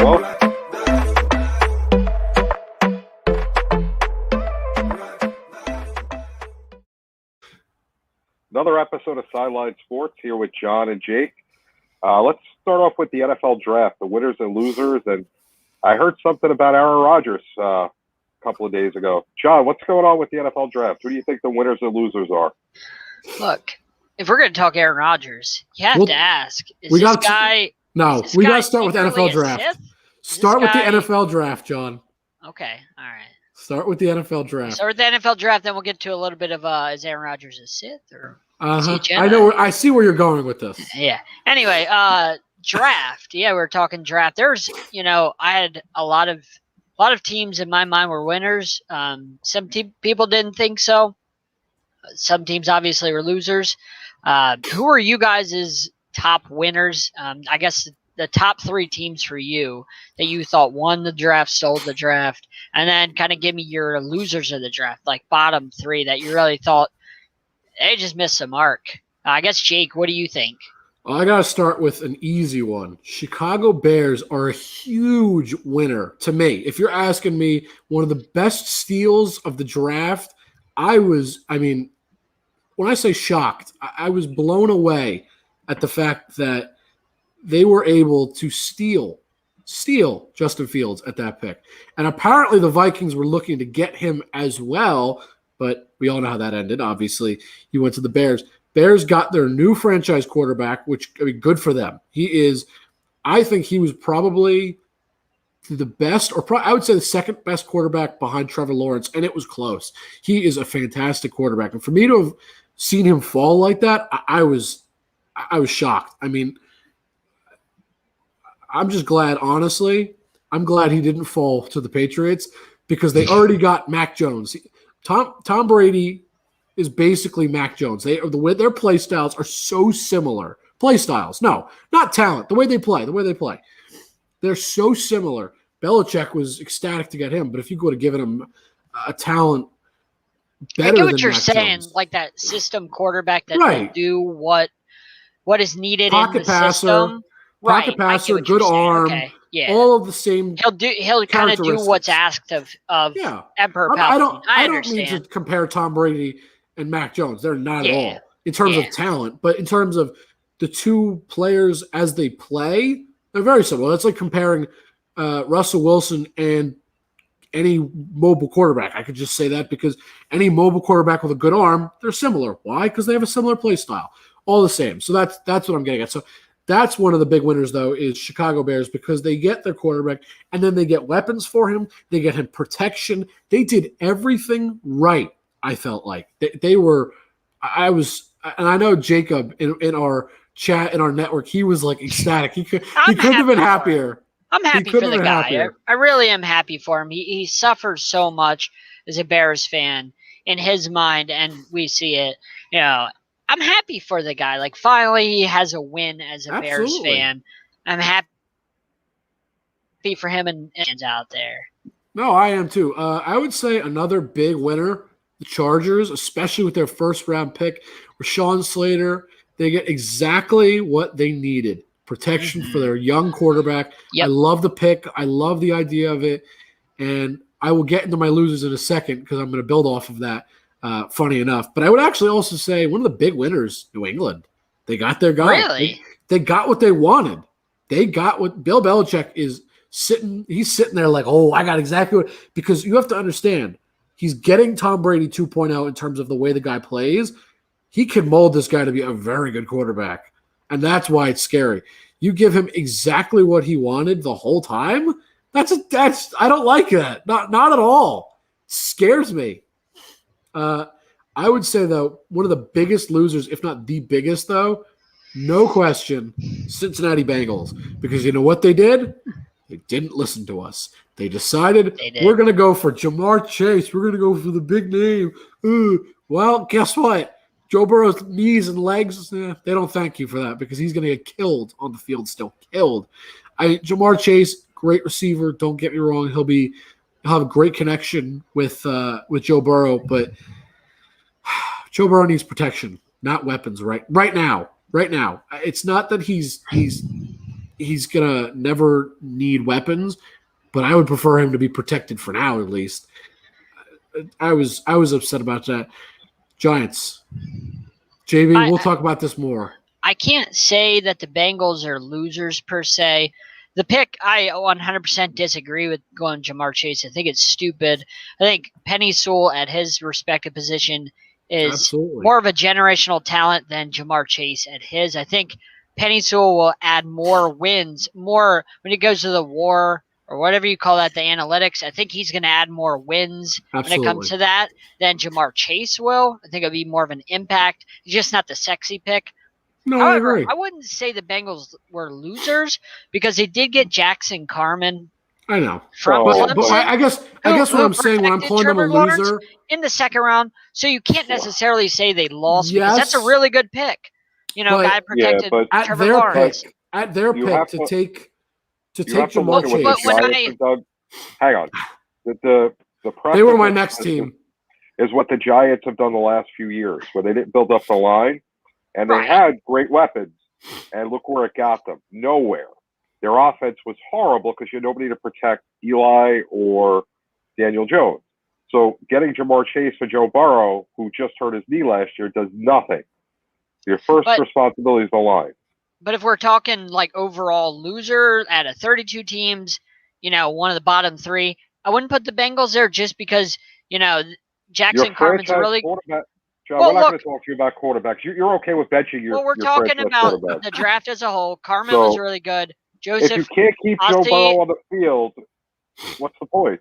Well, another episode of Sideline Sports here with John and Jake. Let's start off with the NFL draft, the winners and losers. And I heard something about Aaron Rodgers a couple of days ago. John, what's going on with the NFL draft? Who do you think the winners and losers are? Look, if we're going to talk Aaron Rodgers, you have to ask, we got to start with NFL draft. Start with the NFL draft, John. Okay, all right. Start with the NFL draft. Start with the NFL draft, then we'll get to a little bit of is Aaron Rodgers a Sith or I know. I see where you're going with this. Yeah. Anyway, draft. Yeah, we were talking draft. There's, I had a lot of teams in my mind were winners. Some people didn't think so. Some teams obviously were losers. Who are you guys' top winners? I guess the top three teams for you that you thought won the draft, stole the draft, and then kind of give me your losers of the draft, like bottom three that you really thought they just missed the mark. I guess, Jake, what do you think? Well, I got to start with an easy one. Chicago Bears are a huge winner to me. If you're asking me one of the best steals of the draft, when I say shocked, I was blown away at the fact that they were able to steal Justin Fields at that pick. And apparently the Vikings were looking to get him as well, but we all know how that ended. Obviously, he went to the Bears. Bears got their new franchise quarterback, which, good for them. I think he was probably the best, I would say the second best quarterback behind Trevor Lawrence, and it was close. He is a fantastic quarterback. And for me to have seen him fall like that, I was shocked. I'm just glad, honestly. I'm glad he didn't fall to the Patriots because they already got Mac Jones. Tom Brady is basically Mac Jones. Their play styles are so similar. Play styles, no, not talent. The way they play. They're so similar. Belichick was ecstatic to get him, but if you would have given him a talent better than Mac Jones. I get what you're saying, like that system quarterback that will do what is needed Pocket in the passer. system. Pocket passer, good arm, all of the same. He'll kind of do what's asked of Emperor Palpatine. I don't mean to compare Tom Brady and Mac Jones. They're not at all in terms of talent, but in terms of the two players as they play, they're very similar. That's like comparing Russell Wilson and any mobile quarterback. I could just say that because any mobile quarterback with a good arm, they're similar. Why? Because they have a similar play style. All the same. So that's what I'm getting at. So that's one of the big winners, though, is Chicago Bears because they get their quarterback and then they get weapons for him. They get him protection. They did everything right, I felt like. And I know Jacob in our chat, in our network, he was like ecstatic. He couldn't have been happier. I'm happy for the guy. I really am happy for him. He suffers so much as a Bears fan in his mind, and we see it, I'm happy for the guy. Like, finally, he has a win as a Bears fan. I'm happy for him and out there. No, I am too. I would say another big winner, the Chargers, especially with their first-round pick, Rashawn Slater. They get exactly what they needed, protection for their young quarterback. Yep. I love the pick. I love the idea of it. And I will get into my losers in a second because I'm going to build off of that. Funny enough. But I would actually also say one of the big winners, New England. They got their guy. Really? They got what they wanted. They got what Bill Belichick is sitting. He's sitting there like, I got exactly what. Because you have to understand, he's getting Tom Brady 2.0 in terms of the way the guy plays. He can mold this guy to be a very good quarterback. And that's why it's scary. You give him exactly what he wanted the whole time. I don't like that. Not at all. It scares me. I would say, though, one of the biggest losers, if not the biggest, though, no question, Cincinnati Bengals. Because you know what they did? They didn't listen to us. They decided we're going to go for Jamar Chase. We're going to go for the big name. Well, guess what? Joe Burrow's knees and legs, they don't thank you for that because he's going to get killed on the field still. Killed. Jamar Chase, great receiver. Don't get me wrong. He'll have a great connection with Joe Burrow, but Joe Burrow needs protection, not weapons right now. It's not that he's he's gonna never need weapons, but I would prefer him to be protected for now at least. I was upset about that. Giants. JB, we'll talk about this more. I can't say that the Bengals are losers per se. The pick, I 100% disagree with going Jamar Chase. I think it's stupid. I think Penny Sewell at his respective position is Absolutely. more of a generational talent than Jamar Chase at his. I think Penny Sewell will add more wins, more when it goes to the war or whatever you call that, the analytics. I think he's going to add more wins when it comes to that than Jamar Chase will. I think it'll be more of an impact. He's just not the sexy pick. No, However, I agree. I wouldn't say the Bengals were losers because they did get Jackson Carman. I know. From But Clemson, I guess what I'm saying when I'm calling them a Trevor loser in the second round, so you can't necessarily say they lost because that's a Yes. really good pick. You know, But- guy protected but at Trevor their Lawrence. pick, at their You pick have to to- take You have to Jamar look at what the Chase. But when Giants have done. Hang on. The They were my precedent next team. is what the Giants have done the last few years, where they didn't build up the line, and they Right. had great weapons, and look where it got them. Nowhere. Their offense was horrible because you had nobody to protect Eli or Daniel Jones. So getting Jamar Chase for Joe Burrow, who just hurt his knee last year, does nothing. Your first responsibility is the line. But if we're talking like overall loser out of 32 teams, you know, one of the bottom three, I wouldn't put the Bengals there just because, you know, Jackson Your Carman's franchise really. quarterback. John, Well, we're not look- going to talk to you about quarterbacks. You're okay with benching your. Well, we're your talking franchise about quarterback. the draft as a whole. Carman So, was really good. If you Joseph. can't keep I'll Joe see- Burrow on the field, what's the point?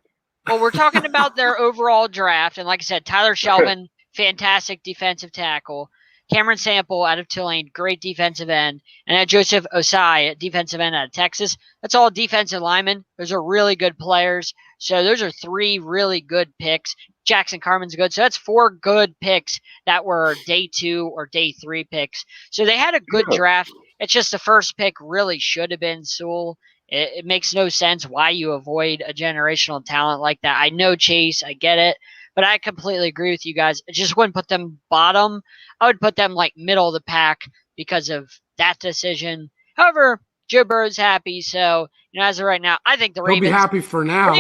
Well, we're talking about their overall draft, and like I said, Tyler Shelvin, fantastic defensive tackle. Cameron Sample out of Tulane, great defensive end, and then Joseph Osai, defensive end out of Texas. That's all defensive linemen. Those are really good players. So those are three really good picks. Jackson Carman's good. So that's four good picks that were day 2 or day 3 picks. So they had a good draft. It's just the first pick really should have been Sewell. It makes no sense why you avoid a generational talent like that. I know Chase, I get it, but I completely agree with you guys. I just wouldn't put them bottom. I would put them like middle of the pack because of that decision. However, Joe Burrow's happy, so you know as of right now, I think the He'll Ravens. be happy for now.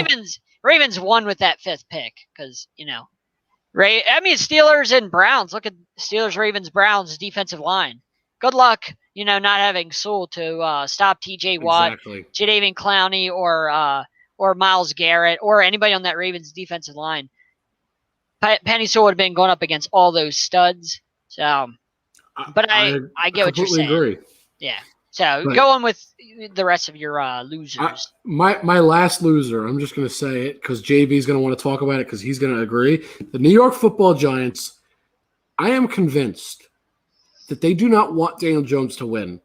Ravens won with that 5th pick because you know, Steelers and Browns. Look at Steelers, Ravens, Browns defensive line. Good luck, you know, not having Sewell to stop T.J. Watt, Exactly. Jadeveon Clowney, or Myles Garrett, or anybody on that Ravens defensive line. Penny Sewell would have been going up against all those studs. So, but I get what you're saying. Agree. Yeah. So But- go on with the rest of your losers. My last loser, I'm just going to say it because JB's going to want to talk about it because he's going to agree. The New York Football Giants, I am convinced that they do not want Daniel Jones to win.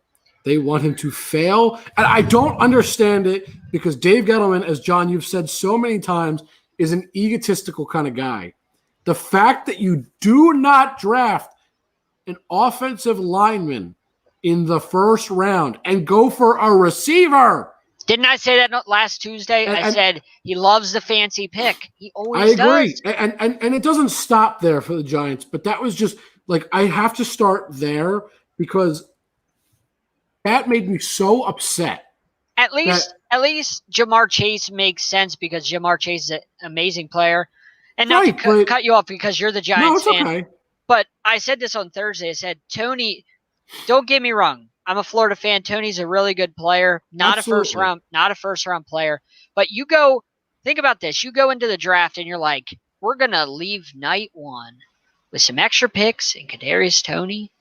They want him to fail. And I don't understand it because Dave Gettleman, as John, you've said so many times, is an egotistical kind of guy. The fact that you do not draft an offensive lineman in the first round and go for a receiver. Didn't I say that last Tuesday? I said he loves the fancy pick. He always agree. does. And it doesn't stop there for the Giants, but that was just like I have to start there because that made me so upset. At least Jamar Chase makes sense because Jamar Chase is an amazing player. And not to cut you off because you're the Giants fan. Okay. But I said this on Thursday. I said, Tony, don't get me wrong. I'm a Florida fan. Tony's a really good player. Not a first round player. But you go, think about this. You go into the draft and you're like, we're going to leave night 1 with some extra picks and Kadarius Toney.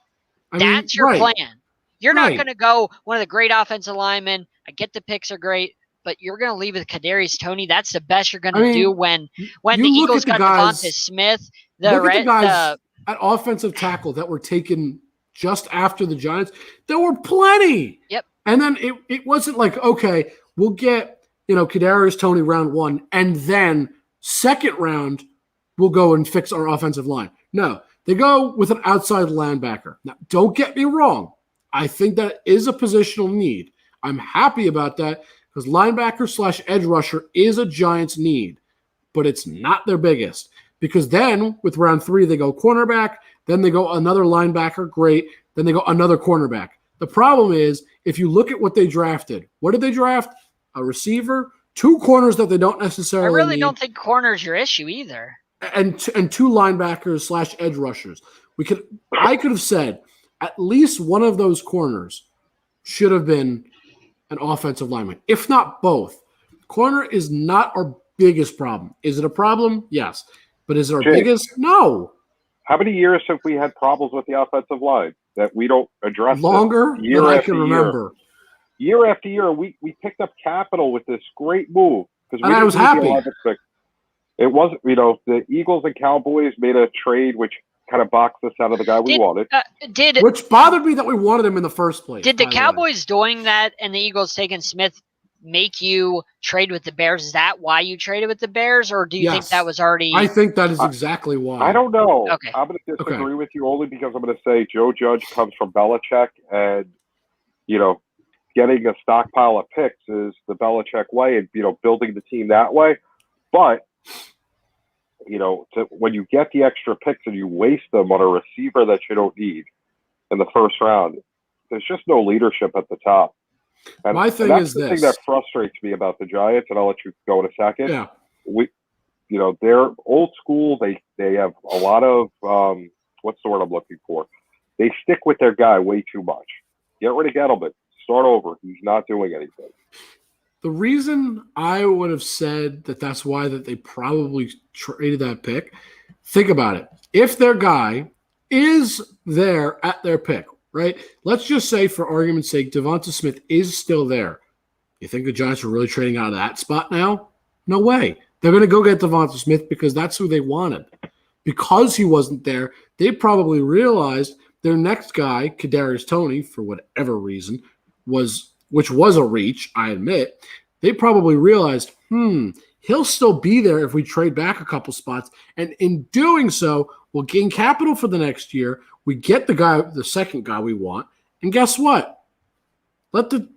That's your plan. You're not going to go one of the great offensive linemen. I get the picks are great, but you're going to leave with Kadarius Toney. That's the best you're going to do when the Eagles got Devonta Smith. The guys at offensive tackle that were taken just after the Giants, there were plenty. Yep. And then it wasn't like, okay, we'll get, Kadarius Toney round 1, and then second round, we'll go and fix our offensive line. No, they go with an outside linebacker. Now, don't get me wrong. I think that is a positional need. I'm happy about that because linebacker / edge rusher is a Giants need, but it's not their biggest. Because then with round 3, they go cornerback, then they go another linebacker, great. Then they go another cornerback. The problem is, if you look at what they drafted, what did they draft? A receiver, 2 corners that they don't necessarily I really need, don't think corner's your issue either. and 2 linebackers / edge rushers. I could have said at least one of those corners should have been an offensive lineman, if not both. Corner is not our biggest problem. Is it a problem? Yes. But is it our biggest? No. How many years have we had problems with the offensive line that we don't address? Longer than I can remember. Year after year, we picked up capital with this great move. And I was happy. It wasn't, the Eagles and Cowboys made a trade which kind of boxed us out of the guy we wanted. Which bothered me that we wanted him in the first place. Did the Cowboys doing that and the Eagles taking Smith make you trade with the Bears? Is that why you traded with the Bears, or do you think that was already? I think that is exactly why. I don't know. Okay. I'm going to disagree with you only because I'm going to say Joe Judge comes from Belichick, and getting a stockpile of picks is the Belichick way, and building the team that way. But when you get the extra picks and you waste them on a receiver that you don't need in the first round, there's just no leadership at the top. And my thing that's is the this. thing that frustrates me about the Giants, and I'll let you go in a second. Yeah. They're old school. They have a lot of what's the word I'm looking for? They stick with their guy way too much. Get rid of Gettleman. Start over. He's not doing anything. The reason I would have said that's why that they probably traded that pick, think about it. If their guy is there at their pick, right? Let's just say, for argument's sake, Devonta Smith is still there. You think the Giants are really trading out of that spot now? No way. They're going to go get Devonta Smith because that's who they wanted. Because he wasn't there, they probably realized their next guy, Kadarius Toney, for whatever reason, which was a reach, I admit. They probably realized, he'll still be there if we trade back a couple spots. And in doing so, we'll gain capital for the next year. We get the second guy we want. And guess what? Let the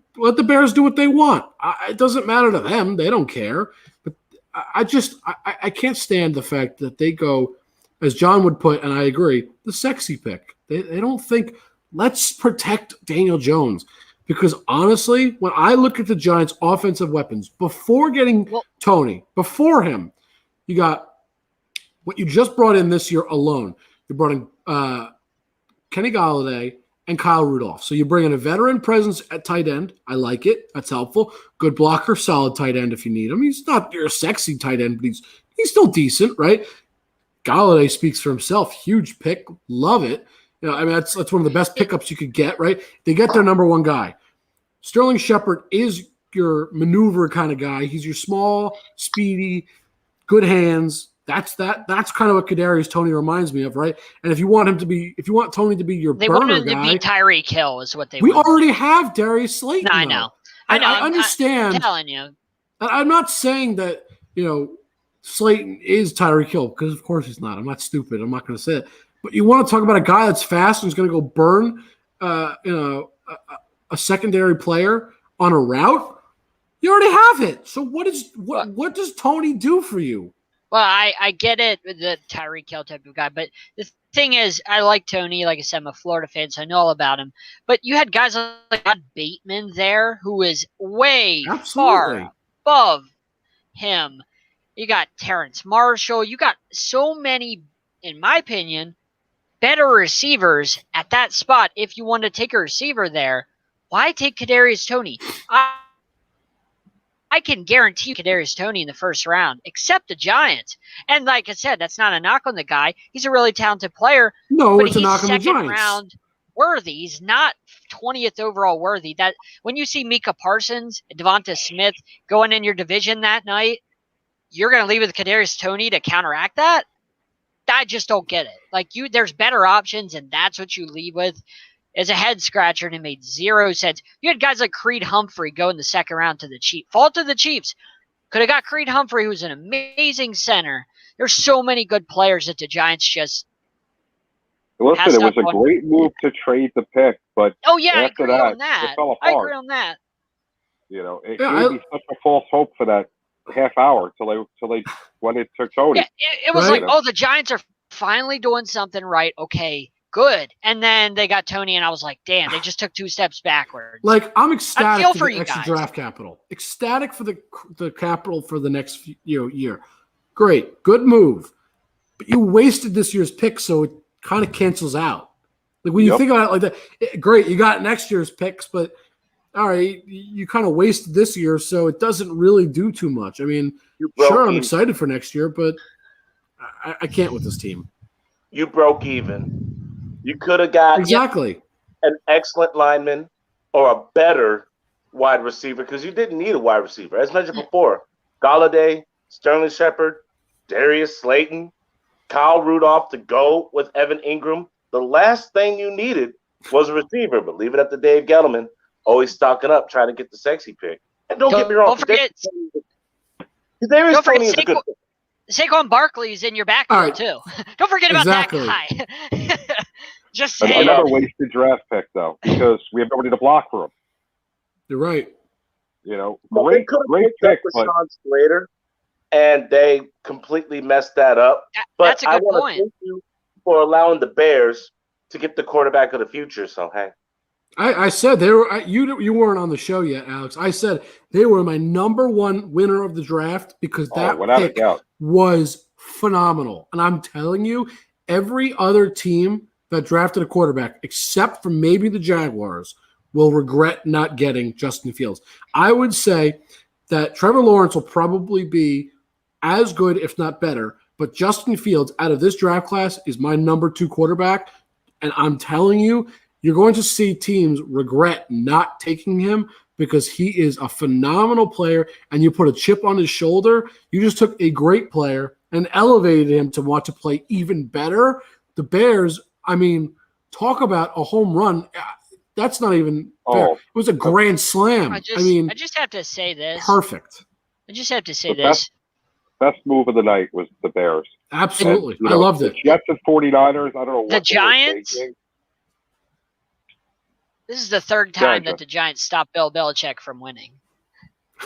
Bears do what they want. It doesn't matter to them. They don't care. But I can't stand the fact that they go, as John would put, and I agree, the sexy pick. They don't think, let's protect Daniel Jones. Because honestly, when I look at the Giants' offensive weapons, before getting Toney, before him, you got what you just brought in this year alone. You brought in Kenny Golladay and Kyle Rudolph. So you bring in a veteran presence at tight end. I like it. That's helpful. Good blocker, solid tight end if you need him. He's not your sexy tight end, but he's still decent, right? Golladay speaks for himself. Huge pick. Love it. That's one of the best pickups you could get, right? They get their number one guy. Sterling Shepard is your maneuver kind of guy. He's your small, speedy, good hands. That's kind of what Kadarius Toney reminds me of, right? And if you want Toney to be your burner guy, they want him to be Tyreek Hill is what they. We already have Darius Slayton. No, I know. I understand. I'm telling you. I'm not saying that Slayton is Tyreek Hill, because of course he's not. I'm not stupid. I'm not going to say it. But you want to talk about a guy that's fast and who's going to go burn, a secondary player on a route? You already have it. So what does Toney do for you? Well, I get it, the Tyreek Hill type of guy, but the thing is, I like Toney. Like I said, I'm a Florida fan, so I know all about him. But you had guys like Bateman there, who is way far above him. You got Terrence Marshall. You got so many, in my opinion, better receivers at that spot. If you want to take a receiver there, why take Kadarius Toney? I can guarantee Kadarius Toney in the first round, except the Giants. And like I said, that's not a knock on the guy. He's a really talented player. No, but it's a knock on the Giants. Second round worthy. He's not 20th overall worthy. That when you see Micah Parsons and Devonta Smith going in your division that night, you're going to leave with Kadarius Toney to counteract that? I just don't get it. There's better options, and that's what you leave with. As a head scratcher, and it made zero sense. You had guys like Creed Humphrey go in the second round to the Chiefs. Fault to the Chiefs. Could have got Creed Humphrey, who's an amazing center. There's so many good players that the Giants just. Listen, it was a great move to trade the pick, but I after agree that, on that. it fell apart. I agree on that. It gave me such a false hope for that half hour till they when it took Toney. Yeah, it was the Giants are finally doing something right. Okay, good. And then they got Tony, and I was like, damn, they just took 2 steps backwards. Like, I'm ecstatic feel for for the you extra guys. draft capital. Ecstatic for the capital for the next year. Great. Good move. But you wasted this year's pick, so it kind of cancels out. Like, when you think about it like that, great, you got next year's picks, but all right, you kind of wasted this year, so it doesn't really do too much. I mean, sure, I'm excited for next year, but I can't with this team. You broke even. You could have got an excellent lineman or a better wide receiver because you didn't need a wide receiver. As mentioned before, Golladay, Sterling Shepard, Darius Slayton, Kyle Rudolph to go with Evan Ingram. The last thing you needed was a receiver, but leave it up to Dave Gettleman, always stocking up, trying to get the sexy pick. And don't get me wrong. Don't forget Tony is a good pick. Saquon Barkley's in your backfield, too. Don't forget about that guy. Just saying. Another wasted draft pick, though, because we have nobody to block for him. You're right. You know, great pick. Sean Slater, and they completely messed that up. But that's a good point. Want to thank you for allowing the Bears to get the quarterback of the future. So, hey. I said they were. You weren't on the show yet, Alex. I said they were my number 1 winner of the draft because that pick was phenomenal. And I'm telling you, every other team that drafted a quarterback, except for maybe the Jaguars, will regret not getting Justin Fields. I would say that Trevor Lawrence will probably be as good, if not better. But Justin Fields, out of this draft class, is my number 2 quarterback. And I'm telling you, you're going to see teams regret not taking him because he is a phenomenal player, and you put a chip on his shoulder. You just took a great player and elevated him to want to play even better. The Bears, I mean, talk about a home run. That's not even fair. It was a grand slam. I just have to say this. Perfect. I just have to say this. Best move of the night was the Bears. Absolutely. And, I loved it. Jets and 49ers, I don't know what the Giants. This is the 3rd time that the Giants stopped Bill Belichick from winning.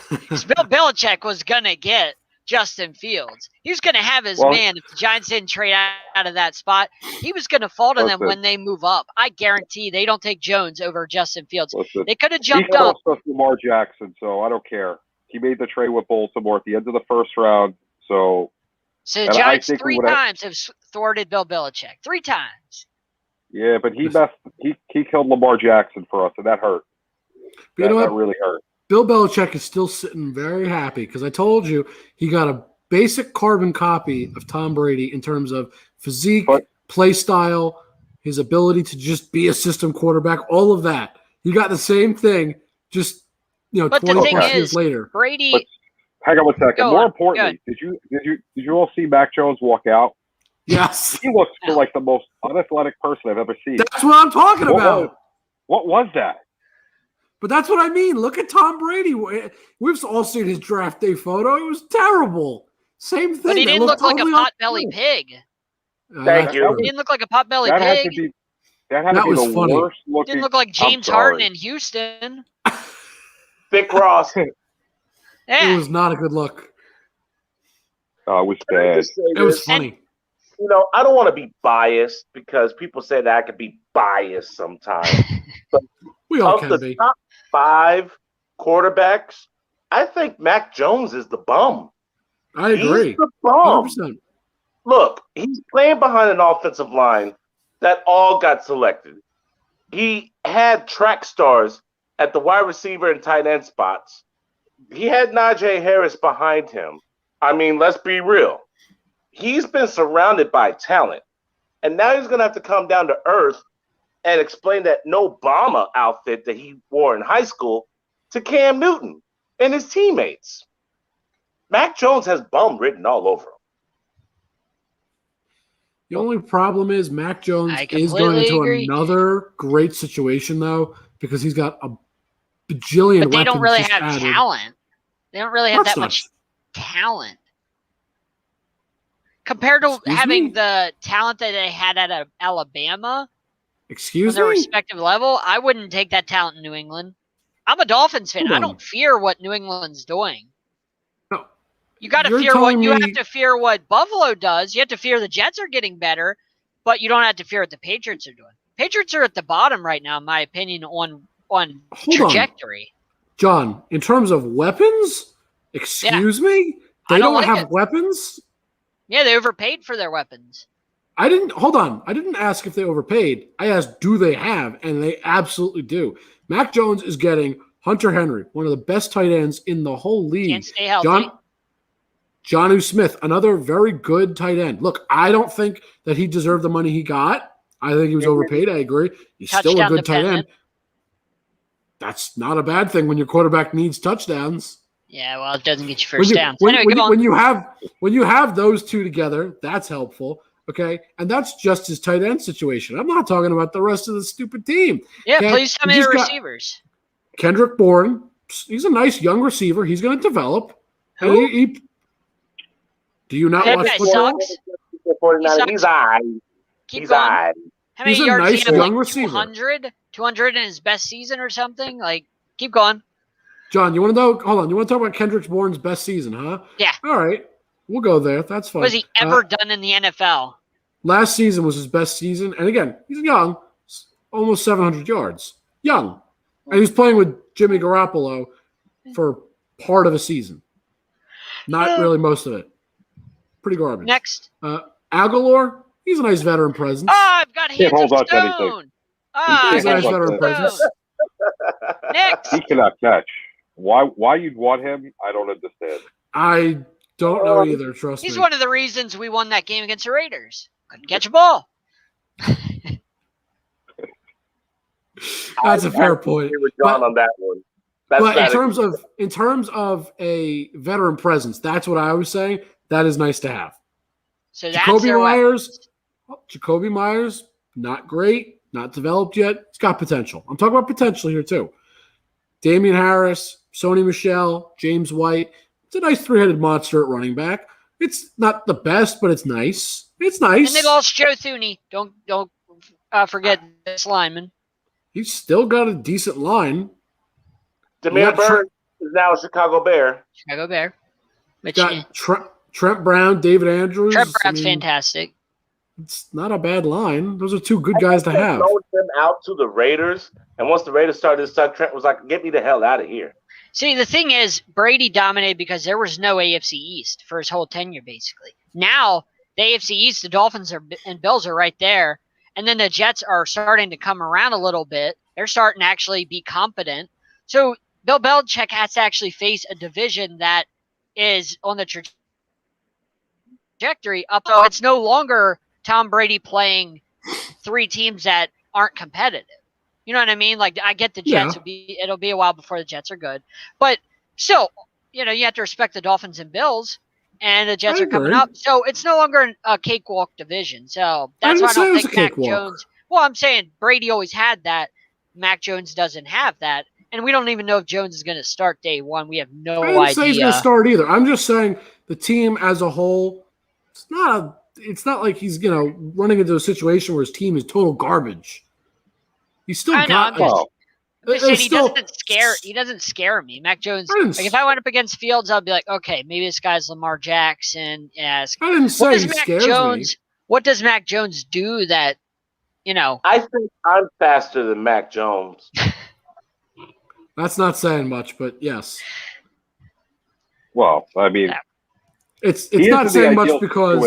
Because Bill Belichick was going to get Justin Fields. He was going to have his man. If the Giants didn't trade out of that spot, he was going to fall to them when they move up. I guarantee they don't take Jones over Justin Fields. They could have jumped up. He cost Lamar Jackson, so I don't care. He made the trade with Baltimore at the end of the 1st round. So the Giants 3 times have thwarted Bill Belichick. 3 times. Yeah, but he killed Lamar Jackson for us, and that hurt. But that really hurt. Bill Belichick is still sitting very happy because I told you he got a basic carbon copy of Tom Brady in terms of physique, play style, his ability to just be a system quarterback, all of that. He got the same thing, just 20 years later. Brady. But hang on 1 second. More importantly, did you all see Mac Jones walk out? Yes. He looks like the most unathletic person I've ever seen. That's what I'm talking about. What was that? But that's what I mean. Look at Tom Brady. We've all seen his draft day photo. It was terrible. Same thing. But he didn't look like a pot-belly pig. Thank you. He didn't look like a pot-belly pig. That was the funny. worst looking. Didn't look like James Harden in Houston. Vic Ross. It was not a good look. Oh, it was bad. It was funny. I don't want to be biased because people say that I could be biased sometimes. But we all of can the be. Top 5 quarterbacks, I think Mac Jones is the bum. I agree. He's the bum. 100%. Look, he's playing behind an offensive line that all got selected. He had track stars at the wide receiver and tight end spots. He had Najee Harris behind him. I mean, let's be real. He's been surrounded by talent, and now he's going to have to come down to earth and explain that no Obama outfit that he wore in high school to Cam Newton and his teammates. Mac Jones has bum written all over him. The only problem is Mac Jones is going into another great situation, though, because he's got a bajillion weapons. But they don't really have talent. They don't really have that much talent. Compared to having the talent that they had at Alabama, on their respective level, I wouldn't take that talent in New England. I'm a Dolphins fan. I don't fear what New England's doing. No. You got to fear what you have to fear what Buffalo does. You have to fear the Jets are getting better. but you don't have to fear what the Patriots are doing. Patriots are at the bottom right now, in my opinion, on trajectory. John, in terms of weapons, excuse me? They don't have weapons? Yeah, they overpaid for their weapons. Hold on. I didn't ask if they overpaid. I asked, do they have? And they absolutely do. Mac Jones is getting Hunter Henry, one of the best tight ends in the whole league. Can't stay healthy. Jonnu Smith, another very good tight end. Look, I don't think that he deserved the money he got. I think he was overpaid. I agree. He's still a good tight end. That's not a bad thing when your quarterback needs touchdowns. Yeah, well, it doesn't get you first downs. When you have those two together, that's helpful. Okay, and that's just his tight end situation. I'm not talking about the rest of the stupid team. Yeah, okay? please tell me the receivers. Kendrick Bourne, he's a nice young receiver. He's going to develop. Who? Do you not watch football? He's all right. He's all right. How many yards nice young receiver. 200 in his best season or something? Like, keep going. John, you want to know? Hold on. You want to talk about Kendrick Bourne's best season, huh? Yeah. All right. We'll go there. That's fine. What has he ever done in the NFL? Last season was his best season. And again, he's young, almost 700 yards. Young. And he was playing with Jimmy Garoppolo for part of a season. Not really most of it. Pretty garbage. Next. Aguilar, he's a nice veteran presence. Oh, I've got hands of stone. He's a nice veteran presence. Next. He cannot catch. Why you'd want him, I don't understand. I don't know either, trust me. He's one of the reasons we won that game against the Raiders. Couldn't catch a ball. That's a fair point. John on that one. But in terms of a veteran presence, that's what I was saying. That is nice to have. So that's Jacoby Myers, not great, not developed yet. It's got potential. I'm talking about potential here too. Damian Harris, Sony Michel, James White. It's a nice three-headed monster at running back. It's not the best, but it's nice. It's nice. And they lost Joe Thuney. Don't forget this lineman. He's still got a decent line. Damian Byrd is now a Chicago Bear. Chicago Bear. Which, got Trent Brown, David Andrews. Trent Brown's fantastic. It's not a bad line. Those are two good guys to have. Loaned them out to the Raiders, and once the Raiders started to suck, Trent was like, "Get me the hell out of here." See, the thing is, Brady dominated because there was no AFC East for his whole tenure, basically. Now, the AFC East, the Dolphins and Bills are right there, and then the Jets are starting to come around a little bit. They're starting to actually be competent. So Bill Belichick has to actually face a division that is on the trajectory up. So it's no longer Tom Brady playing three teams that aren't competitive. You know what I mean? Like, I get the Jets. It'll be a while before the Jets are good. But still, you have to respect the Dolphins and Bills, and the Jets are coming up. So it's no longer a cakewalk division. So that's why I don't think Mac Jones – well, I'm saying Brady always had that. Mac Jones doesn't have that. And we don't even know if Jones is going to start day one. We have no idea. I didn't say he's going to start either. I'm just saying the team as a whole, it's not like he's running into a situation where his team is total garbage. He's still he doesn't scare me. Mac Jones. Like if I went up against Fields, I'd be like, okay, maybe this guy's Lamar Jackson. Yes. I didn't say he scares me. What does Mac Jones do that? I think I'm faster than Mac Jones. That's not saying much, but yes. Well, I mean, it's not saying much because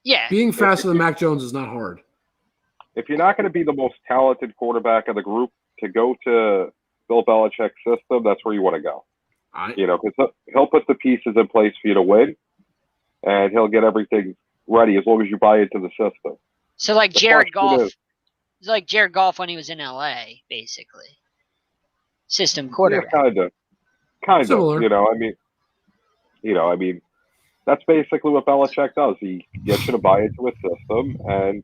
yeah, being faster than Mac Jones is not hard. If you're not going to be the most talented quarterback of the group, to go to Bill Belichick's system, that's where you want to go. Because he'll put the pieces in place for you to win, and he'll get everything ready as long as you buy into the system. So like Jared Goff, it's like Jared Goff when he was in LA, basically. System quarterback. Yeah, kind of. Similar. I mean, that's basically what Belichick does. He gets you to buy into a system, and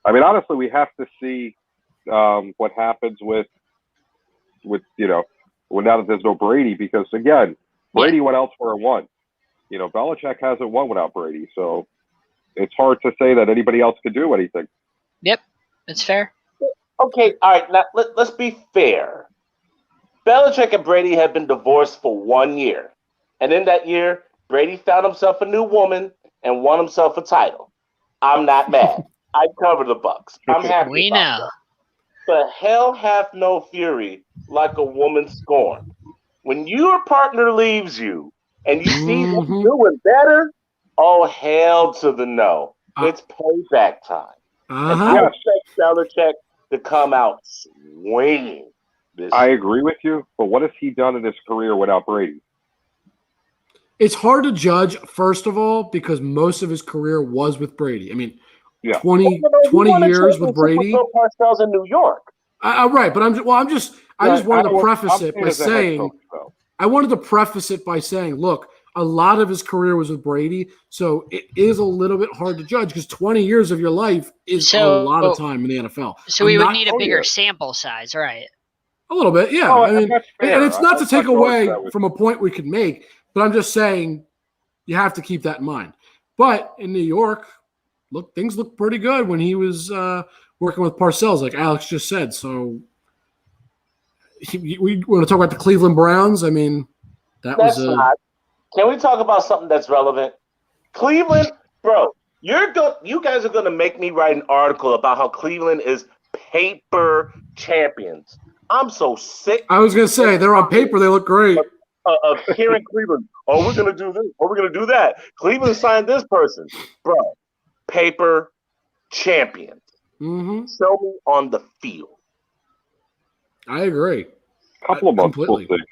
honestly, we have to see what happens with now that there's no Brady, because again, Brady went elsewhere and won. Belichick hasn't won without Brady, so it's hard to say that anybody else could do anything. Yep, that's fair. Okay, all right. Now let's be fair. Belichick and Brady have been divorced for 1 year, and in that year, Brady found himself a new woman and won himself a title. I'm not mad. I cover the Bucks. I'm happy We about know. that. But hell hath no fury like a woman scorned. When your partner leaves you and you see them doing better, oh, hell to the no. It's payback time. And I expect Belichick to come out swinging. I agree with you, but what has he done in his career without Brady? It's hard to judge, first of all, because most of his career was with Brady. I mean, 20 years with Brady. Parcells in New York. Right, but I just wanted to preface it by saying, I wanted to preface it by saying, look, a lot of his career was with Brady, so it is a little bit hard to judge because 20 years of your life is a lot of time in the NFL. So we would need a bigger sample size, right? A little bit, yeah. Oh, I mean, and it's not to take away was... from a point we could make, but I'm just saying you have to keep that in mind. But in New York, look, things looked pretty good when he was working with Parcells, like Alex just said. So we want to talk about the Cleveland Browns. I mean, that's not. Can we talk about something that's relevant? Cleveland, bro, you guys are going to make me write an article about how Cleveland is paper champions. I'm so sick. I was going to say, they're on paper. They look great. Of hearing Cleveland, oh, we're going to do this. Oh, we're going to do that. Cleveland signed this person. Bro, paper champions. Mm-hmm. Show me on the field. I agree. Couple of months. Completely. We'll see.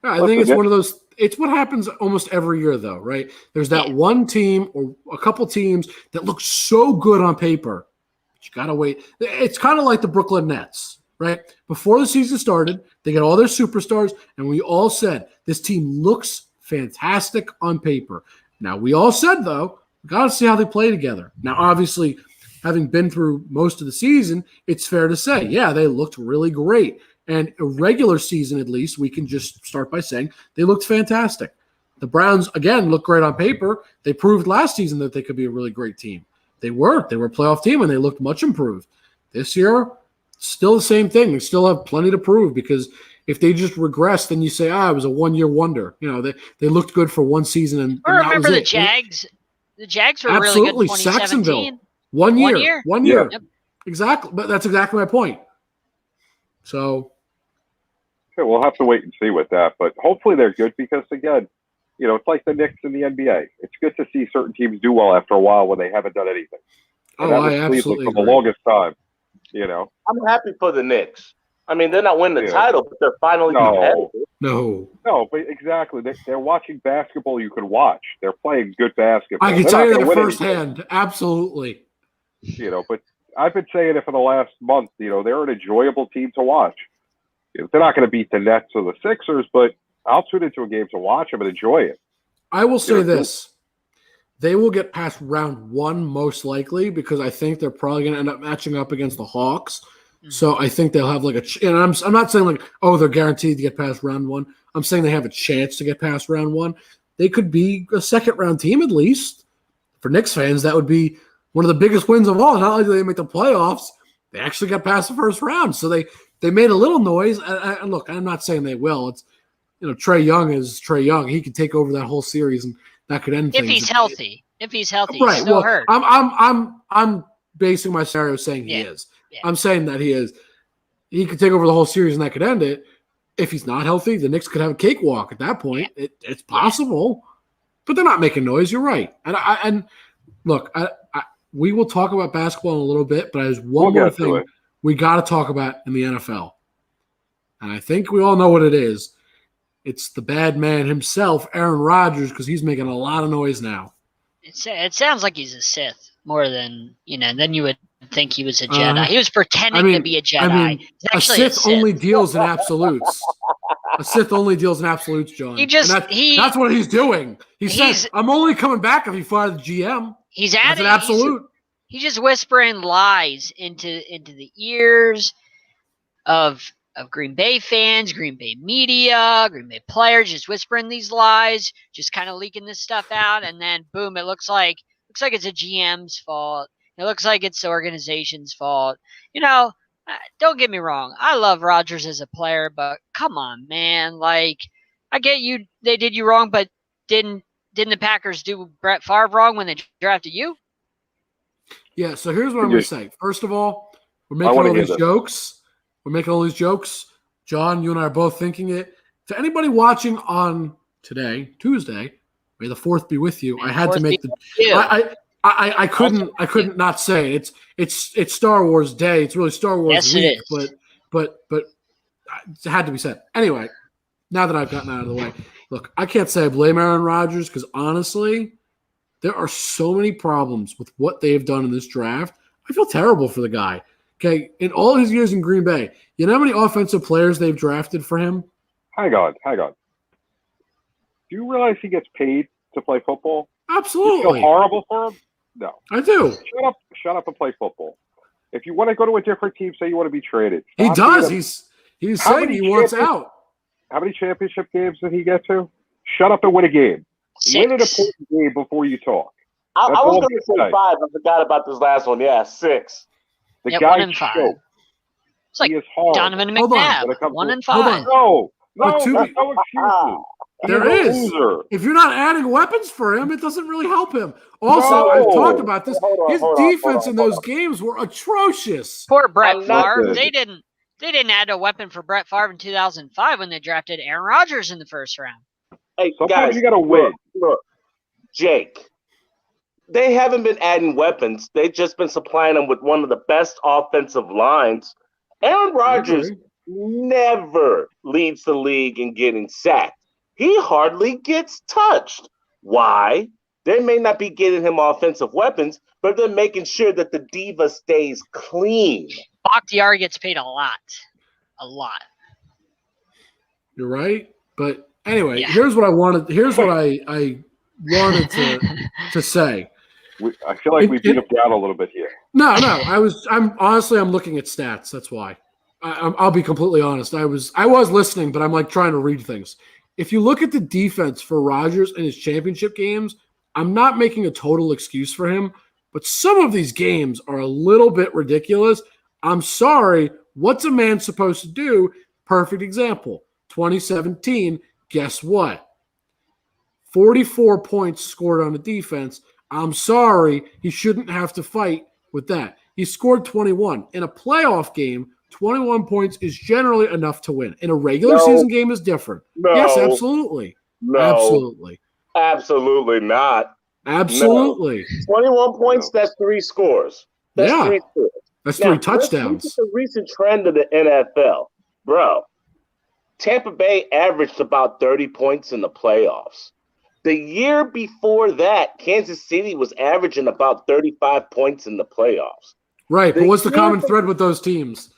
I think it's one of those. It's what happens almost every year, though, right? There's that one team or a couple teams that look so good on paper, but you gotta wait. It's kind of like the Brooklyn Nets, right? Before the season started, they get all their superstars, and we all said this team looks fantastic on paper. Now we all said though, we gotta see how they play together. Now, obviously, having been through most of the season, it's fair to say, yeah, they looked really great. And a regular season, at least, we can just start by saying they looked fantastic. The Browns, again, look great on paper. They proved last season that they could be a really great team. They were a playoff team, and they looked much improved. This year, still the same thing. They still have plenty to prove because if they just regress, then you say, it was a one-year wonder. You know, they looked good for one season. And remember the Jags? The Jags were really good in 2017. Saxonville. One year. Yep. Exactly. But that's exactly my point. So, okay, we'll have to wait and see with that, but hopefully they're good because again, it's like the Knicks in the NBA. It's good to see certain teams do well after a while when they haven't done anything. And I absolutely for the longest time. I'm happy for the Knicks. I mean, they're not winning the title, but they're finally competitive. No, but exactly. They're watching basketball you can watch. They're playing good basketball. I can tell you that firsthand. Absolutely. But I've been saying it for the last month. They're an enjoyable team to watch. They're not going to beat the Nets or the Sixers, but I'll tune into a game to watch them and enjoy it. I will say this. They will get past round one most likely because I think they're probably going to end up matching up against the Hawks. Mm-hmm. So I think they'll have and I'm not saying they're guaranteed to get past round one. I'm saying they have a chance to get past round one. They could be a second round team at least. For Knicks fans, that would be one of the biggest wins of all. Not only did they make the playoffs, they actually got past the first round. So they made a little noise. And look, I'm not saying they will. It's Trae Young is Trae Young. He could take over that whole series, and that could end things. If he's healthy, right? He's still hurt. I'm basing my scenario saying he is. Yeah. I'm saying that he is. He could take over the whole series, and that could end it. If he's not healthy, the Knicks could have a cakewalk at that point. Yeah. It's possible, but they're not making noise. You're right. And look, we will talk about basketball in a little bit, but there's one more thing we got to talk about in the NFL. And I think we all know what it is. It's the bad man himself, Aaron Rodgers, because he's making a lot of noise now. It sounds like he's a Sith more than, then you would think he was a Jedi. He was pretending to be a Jedi. A Sith only deals in absolutes. A Sith only deals in absolutes, John. That's what he's doing. He's saying, I'm only coming back if you fire the GM. He's adding an absolute. He's just whispering lies into the ears of Green Bay fans, Green Bay media, Green Bay players, just whispering these lies, just kind of leaking this stuff out, and then boom, it looks like it's a GM's fault. It looks like it's the organization's fault. Don't get me wrong. I love Rodgers as a player, but come on, man. I get they did you wrong, but didn't the Packers do Brett Favre wrong when they drafted you? Yeah, so here's what I'm going to say. First of all, we're I making wanna all hear these this. jokes. We're making all these jokes. John, you and I are both thinking it. To anybody watching on today, Tuesday, may the 4th be with you. May I the had to 4th make be the. with you. I couldn't not say it. It's Star Wars Day. It's really Star Wars Yes, it week, is. but it had to be said. Anyway, now that I've gotten out of the way, look, I can't say I blame Aaron Rodgers because honestly, there are so many problems with what they've done in this draft. I feel terrible for the guy. Okay, in all his years in Green Bay, you know how many offensive players they've drafted for him? Hang on. Do you realize he gets paid to play football? You feel Absolutely, horrible for him? No. I do. Shut up and play football. If you want to go to a different team, say you want to be traded. He Stop does. being He's How saying many he wants champions- out. How many championship games did he get to? Shut up and win a game. Win an 6. important game before you talk. I That's was all going to say I'm 5. I forgot about this last one. Yeah, 6. The Yeah, guy 1 and 5. choked. It's like He is horrible. Donovan Hold on. McNabb. When it comes 1 to- and Hold 5. on. No, But that's to no be- excuses. There He's a is. loser. If you're not adding weapons for him, it doesn't really help him. Also, I've talked about this. His defense in those games were atrocious. Poor Brett I'm not Favre. good. They didn't add a weapon for Brett Favre in 2005 when they drafted Aaron Rodgers in the first round. Hey, Sometimes guys, you got to win. Look, Jake, they haven't been adding weapons. They've just been supplying them with one of the best offensive lines. Aaron Rodgers never leads the league in getting sacked. He hardly gets touched. Why? They may not be getting him offensive weapons, but they're making sure that the diva stays clean. Bakhtiari gets paid a lot. A lot. You're right. But anyway, Yeah. here's what I wanted. Here's what I wanted to say. I feel like we beat him down a little bit here. No. I'm looking at stats. That's why. I'll be completely honest. I was listening, but I'm like trying to read things. If you look at the defense for Rodgers in his championship games, I'm not making a total excuse for him, but some of these games are a little bit ridiculous. I'm sorry. What's a man supposed to do? Perfect example. 2017, guess what? 44 points scored on the defense. I'm sorry. He shouldn't have to fight with that. He scored 21. In a playoff game, 21 points is generally enough to win. In a regular season game is different. No. Yes, absolutely. No, Absolutely. absolutely not. Absolutely. 21 points, that's 3 scores. That's Yeah. 3 scores. That's Now, 3 let's look touchdowns. at the recent trend of the NFL. Bro, Tampa Bay averaged about 30 points in the playoffs. The year before that, Kansas City was averaging about 35 points in the playoffs. Right. But what's the the- common thread with those teams?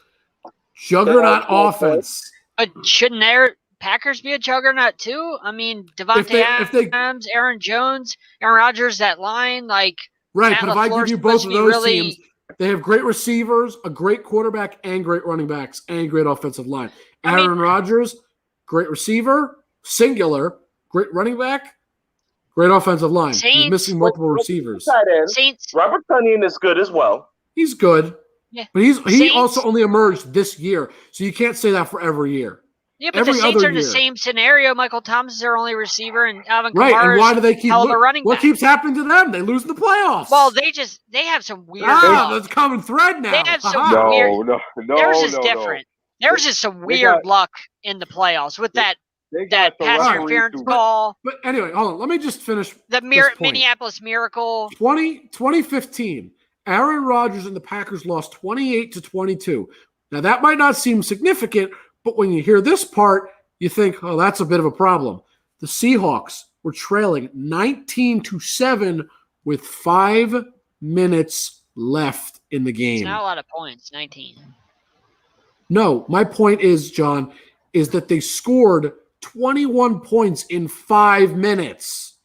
Juggernaut offense. But shouldn't their Packers be a juggernaut too? I mean, Devontae If they- Adams, Aaron Jones, Aaron Rodgers, that line, like Right. Matt But if I LaFleur's give you both supposed of to be those really- teams, they have great receivers, a great quarterback, and great running backs, and great offensive line. I mean- Aaron Rodgers, great receiver, singular, great running back, great offensive line. He's Saints- missing multiple receivers. Tight end. Saints. Robert Tonyan is good as well. He's good. Yeah. But he Saints- also only emerged this year. So you can't say that for every year. Yeah, but Every the Saints other are in the year. same scenario. Michael Thomas is their only receiver, and Alvin Right. Kamara And why do they keep hell of a running what back. keeps happening to them? They lose in the playoffs. Well, they have some weird. ah, luck. that's a common thread now. They have some Aha. weird- No. Theirs is no. different. Theirs is some They weird got- luck in the playoffs with that They got the pass referee interference to- call, But anyway, hold on. Let me just finish. the this point. Minneapolis Miracle. 2015, Aaron Rodgers and the Packers lost 28-22. Now, that might not seem significant, but when you hear this part, you think, oh, that's a bit of a problem. The Seahawks were trailing 19-7 with 5 minutes left in the It's game. not a lot of points. 19. No, my point is, John, is that they scored 21 points in 5 minutes.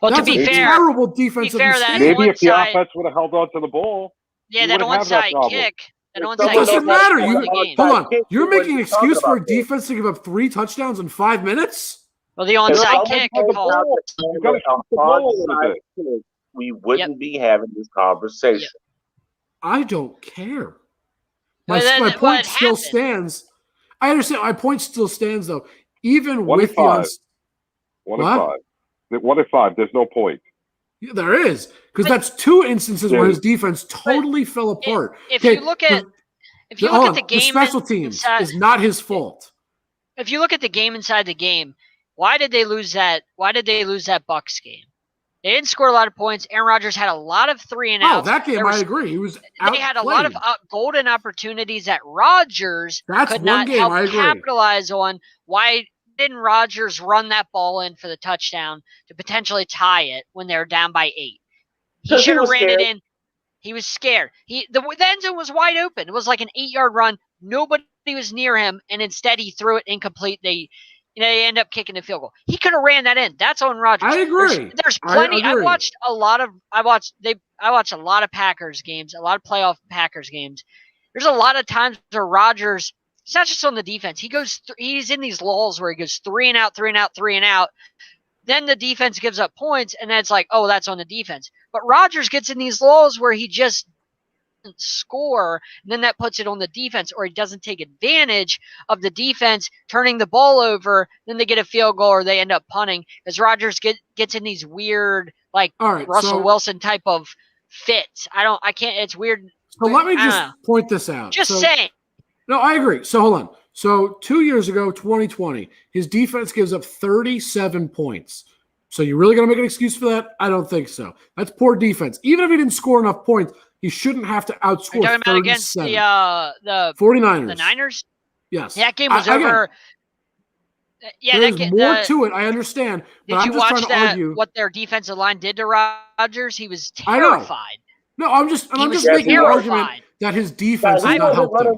Well, That's to be a fair, terrible defensive fair, mistake. that's Maybe if the onside. offense would have held on to the ball, yeah, you that wouldn't have that onside problem. kick. That It onside It kick doesn't was matter. the You, game. hold on. Kick, You're what making an are you talking excuse for a about, Dave? defense to give up 3 touchdowns in 5 minutes? Well, the If onside someone kick had the called. ball, You gotta shoot the ball a little onside bit. kick, we wouldn't be having this conversation. I don't care. Well, then My what point still happened? stands. I understand. My point still stands, though. Even 1 with and the 5. uns- 1 and What? 5. 1 and 5. There's no point. There is, because that's two instances where his defense totally fell apart. If you look at the game, the special teams is not his fault. If you look at the game inside the game, why did they lose that? Why did they lose that Bucks game? They didn't score a lot of points. Aaron Rodgers had a lot of 3-and-outs. Oh, that game I agree. They had a lot of golden opportunities that Rodgers could not help capitalize on. Why didn't Rodgers run that ball in for the touchdown to potentially tie it when they were down by 8? He should have ran it in. He was scared. The end zone was wide open. It was like an 8-yard run. Nobody was near him, and instead he threw it incomplete. They end up kicking the field goal. He could have ran that in. That's on Rodgers. I agree. There's plenty. I watched a lot of Packers games, a lot of playoff Packers games. There's a lot of times where Rodgers, it's not just on the defense. He's in these lulls where he goes 3-and-out, 3-and-out, 3-and-out. Then the defense gives up points, and then it's like, oh, that's on the defense. But Rodgers gets in these lulls where he just doesn't score, and then that puts it on the defense, or he doesn't take advantage of the defense turning the ball over. Then they get a field goal, or they end up punting because Rodgers gets in these weird, like Russell Wilson type of fits. I can't. It's weird. So let me just point this out. Just saying. No, I agree. So hold on. So 2 years ago, 2020, his defense gives up 37 points. So you really going to make an excuse for that? I don't think so. That's poor defense. Even if he didn't score enough points, he shouldn't have to outscore 37. About against the 49ers. The Niners? Yes. That game was over. Yeah, there's more to it. I understand. But Did you watch what their defensive line did to Rodgers? He was terrified. No, I'm just making an argument that his defense is not helping.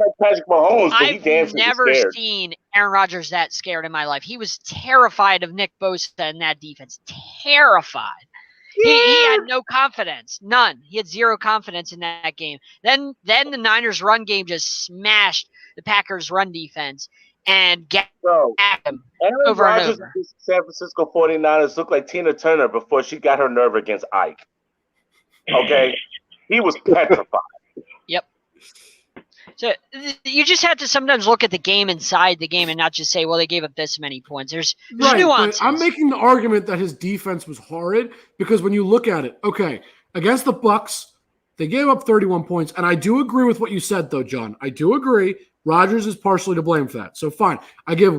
I've never seen Aaron Rodgers that scared in my life. He was terrified of Nick Bosa and that defense. Terrified. Yeah. He had no confidence. None. He had zero confidence in that game. Then the Niners run game just smashed the Packers run defense and at him over and over. San Francisco 49ers looked like Tina Turner before she got her nerve against Ike. Okay? He was petrified. Yep. So you just have to sometimes look at the game inside the game and not just say, well, they gave up this many points. There's nuances. I'm making the argument that his defense was horrid because when you look at it, okay, against the Bucks, they gave up 31 points. And I do agree with what you said, though, John. I do agree. Rodgers is partially to blame for that. So fine. I give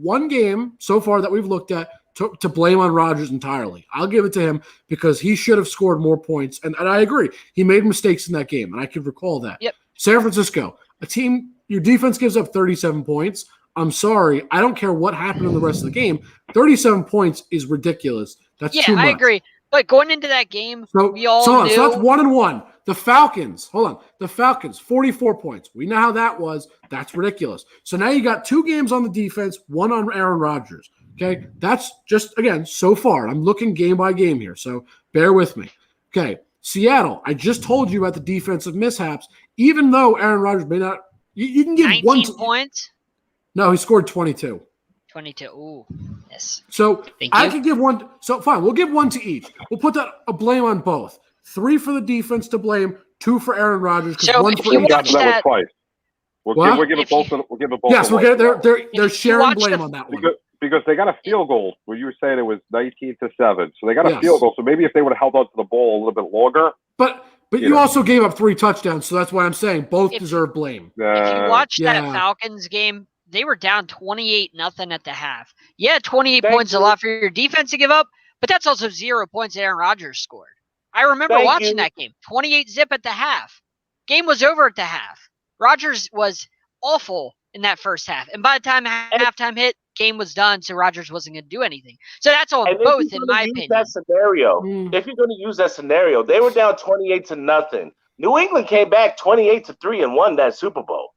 one game so far that we've looked at to blame on Rodgers entirely. I'll give it to him because he should have scored more points. And I agree. He made mistakes in that game, and I can recall that. Yep. San Francisco, a team, your defense gives up 37 points. I'm sorry. I don't care what happened in the rest of the game. 37 points is ridiculous. That's too much. I agree. But going into that game, we all knew. So that's 1-1. The Falcons, 44 points. We know how that was. That's ridiculous. So now you got 2 games on the defense, 1 on Aaron Rodgers. Okay, that's just, again, so far. I'm looking game by game here, so bear with me. Okay, Seattle, I just told you about the defensive mishaps. Even though Aaron Rodgers may not – you can give 19 points? No, he scored 22. 22, ooh, yes. So I could give one – so fine, we'll give one to each. We'll put a blame on both. 3 for the defense to blame, 2 for Aaron Rodgers. So one if for you watch that – We'll give it both. We'll give it both. Yes, they're sharing blame on that one. Because they got a field goal when you were saying it was 19-7. So they got a field goal. So maybe if they would have held on to the ball a little bit longer. But you also gave up 3 touchdowns, so that's why I'm saying both deserve blame. If you watch that Falcons game, they were down 28-0 at the half. Yeah, 28 points is a lot for your defense to give up, but that's also 0 points that Aaron Rodgers scored. I remember watching that game. 28-0 at the half. Game was over at the half. Rodgers was awful in that first half. And by the time halftime hit, game was done, so Rodgers wasn't going to do anything. So that's on both, in my opinion. If you're going to use that scenario, they were down 28-0. New England came back 28-3 and won that Super Bowl.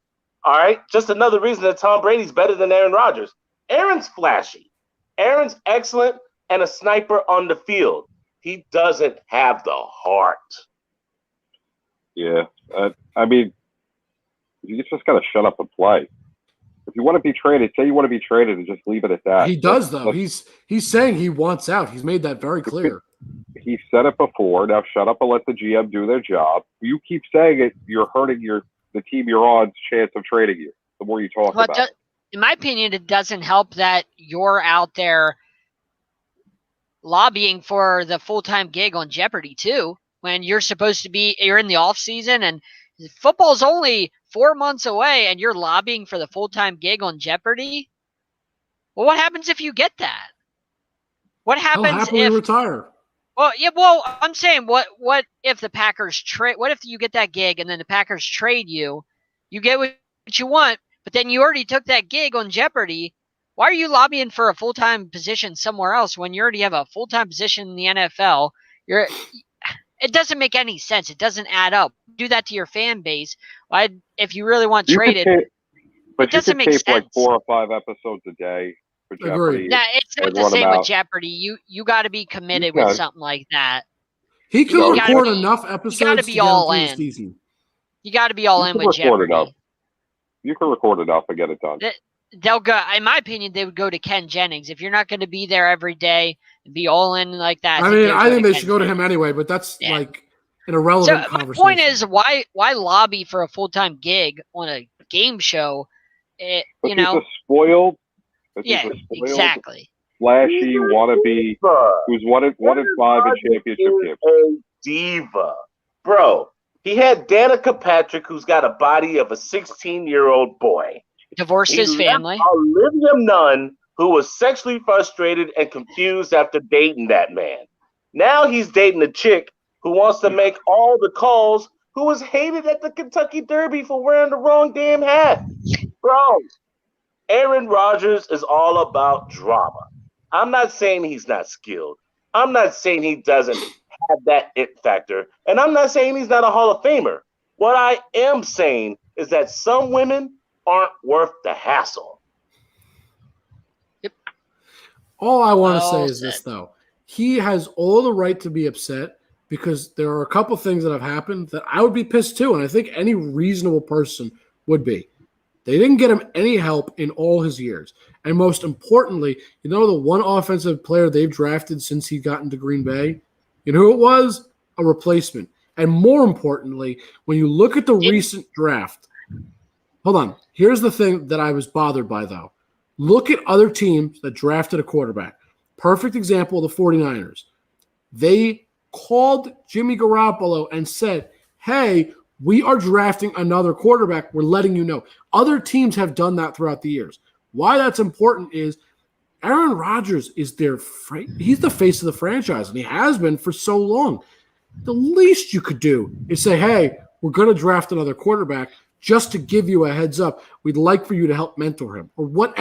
All right? Just another reason that Tom Brady's better than Aaron Rodgers. Aaron's flashy. Aaron's excellent and a sniper on the field. He doesn't have the heart. Yeah. I mean, you just got to shut up and play. If you want to be traded, say you want to be traded and just leave it at that. He does, though. He's saying he wants out. He's made that very clear. He said it before. Now shut up and let the GM do their job. You keep saying it, you're hurting the team you're on's chance of trading you. The more you talk about it. In my opinion, it doesn't help that you're out there lobbying for the full-time gig on Jeopardy too, when you're in the off season and football's only 4 months away and you're lobbying for the full-time gig on Jeopardy. Well, what happens if you get that? What He'll happens happily if retire. Well, yeah, well, I'm saying what if the Packers trade what if you get that gig and then the Packers trade you? You get what you want, but then you already took that gig on Jeopardy. Why are you lobbying for a full-time position somewhere else when you already have a full-time position in the NFL? It doesn't make any sense. It doesn't add up. Do that to your fan base. Why, if you really want traded, but it doesn't you make could tape sense. like 4 or 5 episodes a day for Jeopardy. Nah, it's not the same with Jeopardy. You got to be committed with something like that. He could record enough episodes to get him through the season. You got to be all in with Jeopardy. You can record enough and get it done. They'll go. In my opinion, they would go to Ken Jennings. If you're not going to be there every day and be all in like that, I think they should go to him anyway. But that's like an irrelevant conversation. My point is, why lobby for a full-time gig on a game show? He's a spoiled. Exactly. Flashy wannabe who's wanted 5 in championship games. A diva, bro. He had Danica Patrick, who's got a body of a 16-year-old boy. Divorced his family. Olivia Nunn, who was sexually frustrated and confused after dating that man. Now he's dating a chick who wants to make all the calls, who was hated at the Kentucky Derby for wearing the wrong damn hat. Bro, Aaron Rodgers is all about drama. I'm not saying he's not skilled. I'm not saying he doesn't have that it factor. And I'm not saying he's not a Hall of Famer. What I am saying is that some women aren't worth the hassle. Yep. All I want to say is this, though. He has all the right to be upset because there are a couple things that have happened that I would be pissed too, and I think any reasonable person would be. They didn't get him any help in all his years. And most importantly, you know the one offensive player they've drafted since he got into Green Bay? You know who it was? A replacement. And more importantly, when you look at the recent draft, hold on. Here's the thing that I was bothered by, though. Look at other teams that drafted a quarterback. Perfect example, the 49ers. They called Jimmy Garoppolo and said, hey, we are drafting another quarterback. We're letting you know. Other teams have done that throughout the years. Why that's important is Aaron Rodgers is he's the face of the franchise, and he has been for so long. The least you could do is say, hey, we're going to draft another quarterback just to give you a heads up. We'd like for you to help mentor him, or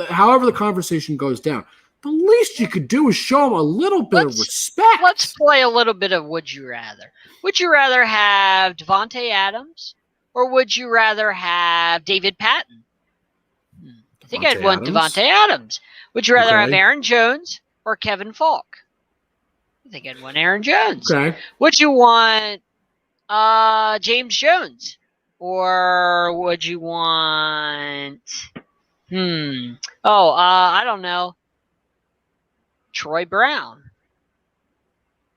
however the conversation goes down. The least you could do is show him a little bit of respect. Let's play a little bit of Would You Rather. Would you rather have Devontae Adams or would you rather have David Patton? I think I'd want Devontae Adams. Would you rather have Aaron Jones or Kevin Falk? I think I'd want Aaron Jones. Okay. Would you want James Jones? Or would you want I don't know. Troy Brown.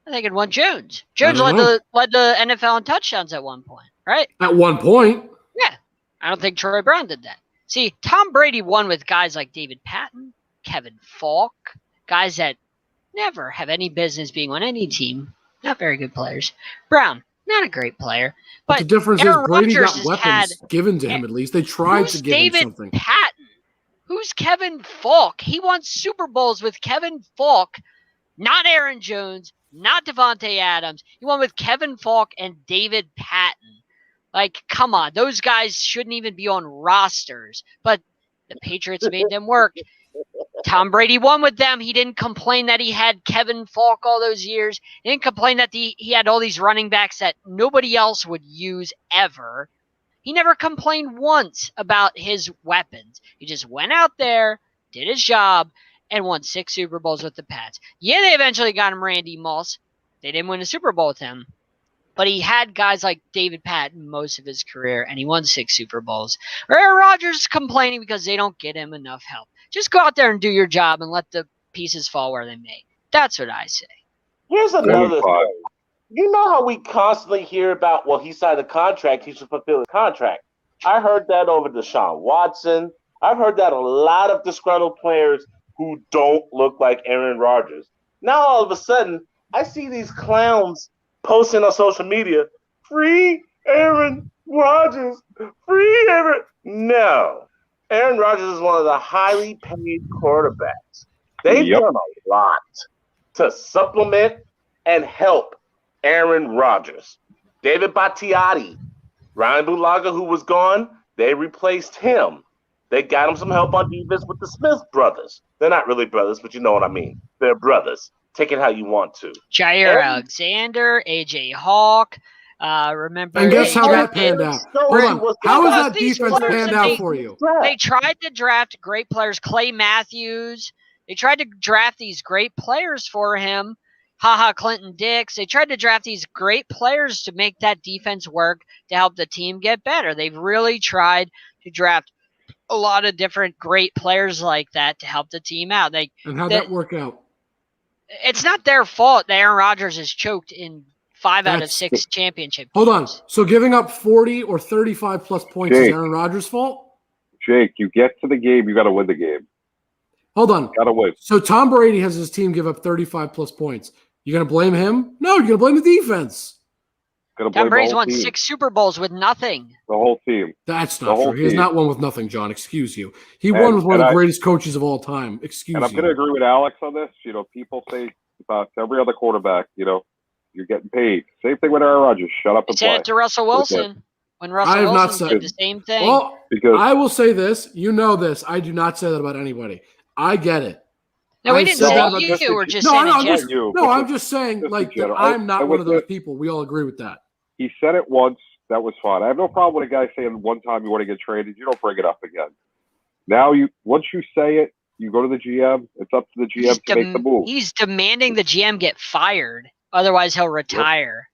I think I'd want Jones. Jones led the NFL in touchdowns at one point, right? At one point. Yeah. I don't think Troy Brown did that. See, Tom Brady won with guys like David Patton, Kevin Falk, guys that never have any business being on any team. Not very good players. Brown, not a great player. But the difference Aaron is Brady Rodgers got weapons given to him at least. They tried to give him something. David Patton? Who's Kevin Falk? He won Super Bowls with Kevin Falk, not Aaron Jones, not Devontae Adams. He won with Kevin Falk and David Patton. Like, come on. Those guys shouldn't even be on rosters. But the Patriots made them work. Tom Brady won with them. He didn't complain that he had Kevin Falk all those years. He didn't complain that he had all these running backs that nobody else would use ever. He never complained once about his weapons. He just went out there, did his job, and won 6 Super Bowls with the Pats. Yeah, they eventually got him Randy Moss. They didn't win a Super Bowl with him. But he had guys like David Patton most of his career, and he won 6 Super Bowls. Or Aaron Rodgers is complaining because they don't get him enough help. Just go out there and do your job and let the pieces fall where they may. That's what I say. Here's another thing. You know how we constantly hear about, well, he signed a contract, he should fulfill the contract. I heard that over Deshaun Watson. I've heard that a lot of disgruntled players who don't look like Aaron Rodgers. Now all of a sudden, I see these clowns posting on social media, free Aaron Rodgers, free Aaron. No. Aaron Rodgers is one of the highly paid quarterbacks. They've done a lot to supplement and help Aaron Rodgers. David Bakhtiari, Ryan Bulaga, who was gone, they replaced him. They got him some help on defense with the Smith brothers. They're not really brothers, but you know what I mean. They're brothers. Take it how you want to. Jair Alexander, AJ Hawk. Remember? And guess how that panned out? Hold on. How has that defense panned out for you? They tried to draft great players. Clay Matthews. They tried to draft these great players for him. Clinton Dix. They tried to draft these great players to make that defense work to help the team get better. They've really tried to draft a lot of different great players like that to help the team out. And how'd that work out? It's not their fault that Aaron Rodgers is choked in 5 out of 6 championship games. Hold on. So giving up 40 or 35 plus points is Aaron Rodgers' fault? Jake, you get to the game, you got to win the game. Hold on. Got to win. So Tom Brady has his team give up 35 plus points. You going to blame him? No, you're going to blame the defense. Tom Brady's won 6 Super Bowls with nothing. The whole team. That's not true. He has not won with nothing, John. Excuse you. He won with one of the greatest coaches of all time. Excuse you. And I'm going to agree with Alex on this. You know, people say about every other quarterback, you know, you're getting paid. Same thing with Aaron Rodgers. Shut up and play. Said it to Russell Wilson when Russell Wilson did the same thing. Well, because I will say this. You know this. I do not say that about anybody. I get it. No, we didn't say you. We're just saying I'm just saying, like, I'm not one of those people. We all agree with that. He said it once. That was fine. I have no problem with a guy saying one time you want to get traded. You don't bring it up again. Now, once you say it, you go to the GM. It's up to the GM to make the move. He's demanding the GM get fired. Otherwise, he'll retire.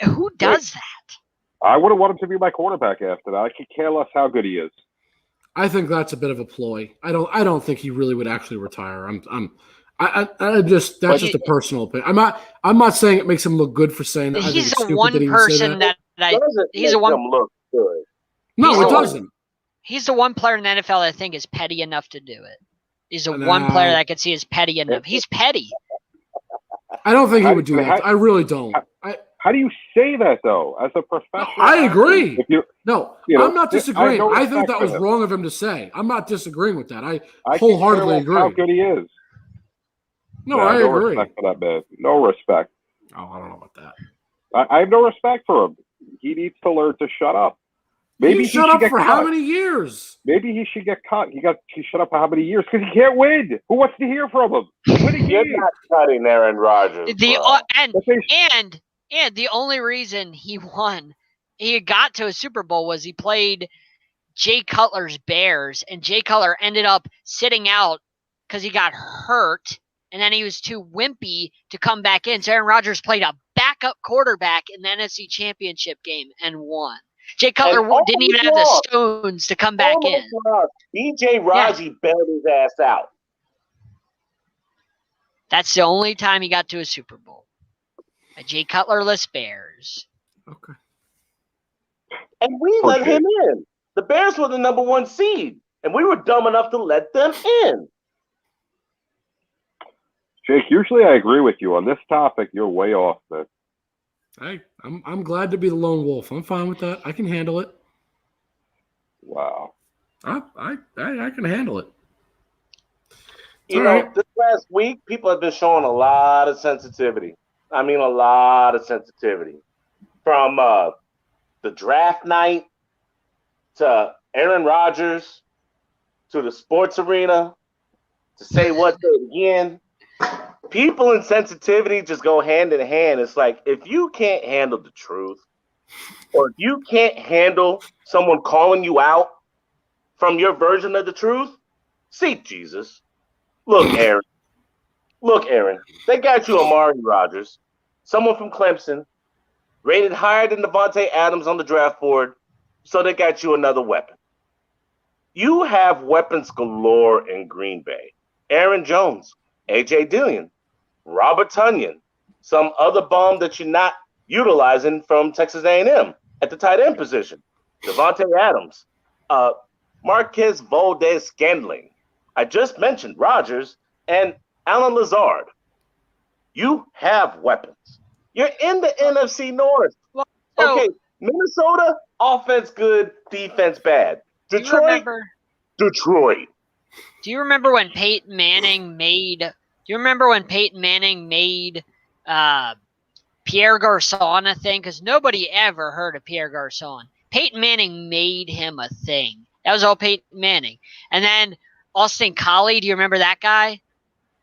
Yep. Who does that? I wouldn't want him to be my quarterback after that. I could care less how good he is. I think that's a bit of a ploy. I don't think he really would actually retire. That's just a personal opinion. I'm not saying it makes him look good for saying that. He's the one person that he's the one look good. No, it doesn't. He's the one player in the NFL I think is petty enough to do it. He's the one player that I could see is petty enough. He's petty. I don't think he would do that. I really don't. How do you say that, though, as a professional? I agree. I'm not disagreeing. I think that was wrong of him to say. I'm not disagreeing with that. I wholeheartedly agree. How good he is. No, I no agree. Respect for that man. No respect. Oh, I don't know about that. I have no respect for him. He needs to learn to shut up. Maybe he shut up for how many years? Maybe he should get cut. He shut up for how many years? Because he can't win. Who wants to hear from him? You're not cutting Aaron Rodgers. And the only reason he got to a Super Bowl was he played Jay Cutler's Bears, and Jay Cutler ended up sitting out because he got hurt, and then he was too wimpy to come back in. So Aaron Rodgers played a backup quarterback in the NFC Championship game and won. Jay Cutler didn't even have the stones to come back in. B.J. Raji bailed his ass out. That's the only time he got to a Super Bowl. A Jay Cutler-less Bears. Okay. And we let him in. The Bears were the number 1 seed, and we were dumb enough to let them in. Jake, usually I agree with you. On this topic, you're way off, man. Hey, I'm glad to be the lone wolf. I'm fine with that. I can handle it. Wow. I can handle it. You know, this last week, people have been showing a lot of sensitivity. I mean, a lot of sensitivity. From the draft night to Aaron Rodgers to the sports arena to say what again. People and sensitivity just go hand in hand. It's like, if you can't handle the truth, or if you can't handle someone calling you out from your version of the truth, seek Jesus. Look, Aaron. They got you Amari Rodgers, someone from Clemson, rated higher than Devontae Adams on the draft board, so they got you another weapon. You have weapons galore in Green Bay. Aaron Jones, A.J. Dillon, Robert Tonyan, some other bum that you're not utilizing from Texas A&M at the tight end position, Devontae Adams, Marquez Valdez-Scantling. I just mentioned Rodgers and Alan Lazard. You have weapons. You're in the NFC North. Well, so, Okay, Minnesota, offense good, defense bad. Detroit. Do you remember when Peyton Manning made? Do you remember when Peyton Manning made Pierre Garçon a thing? Because nobody ever heard of Pierre Garçon. Peyton Manning made him a thing. That was all Peyton Manning. And then Austin Collie. Do you remember that guy?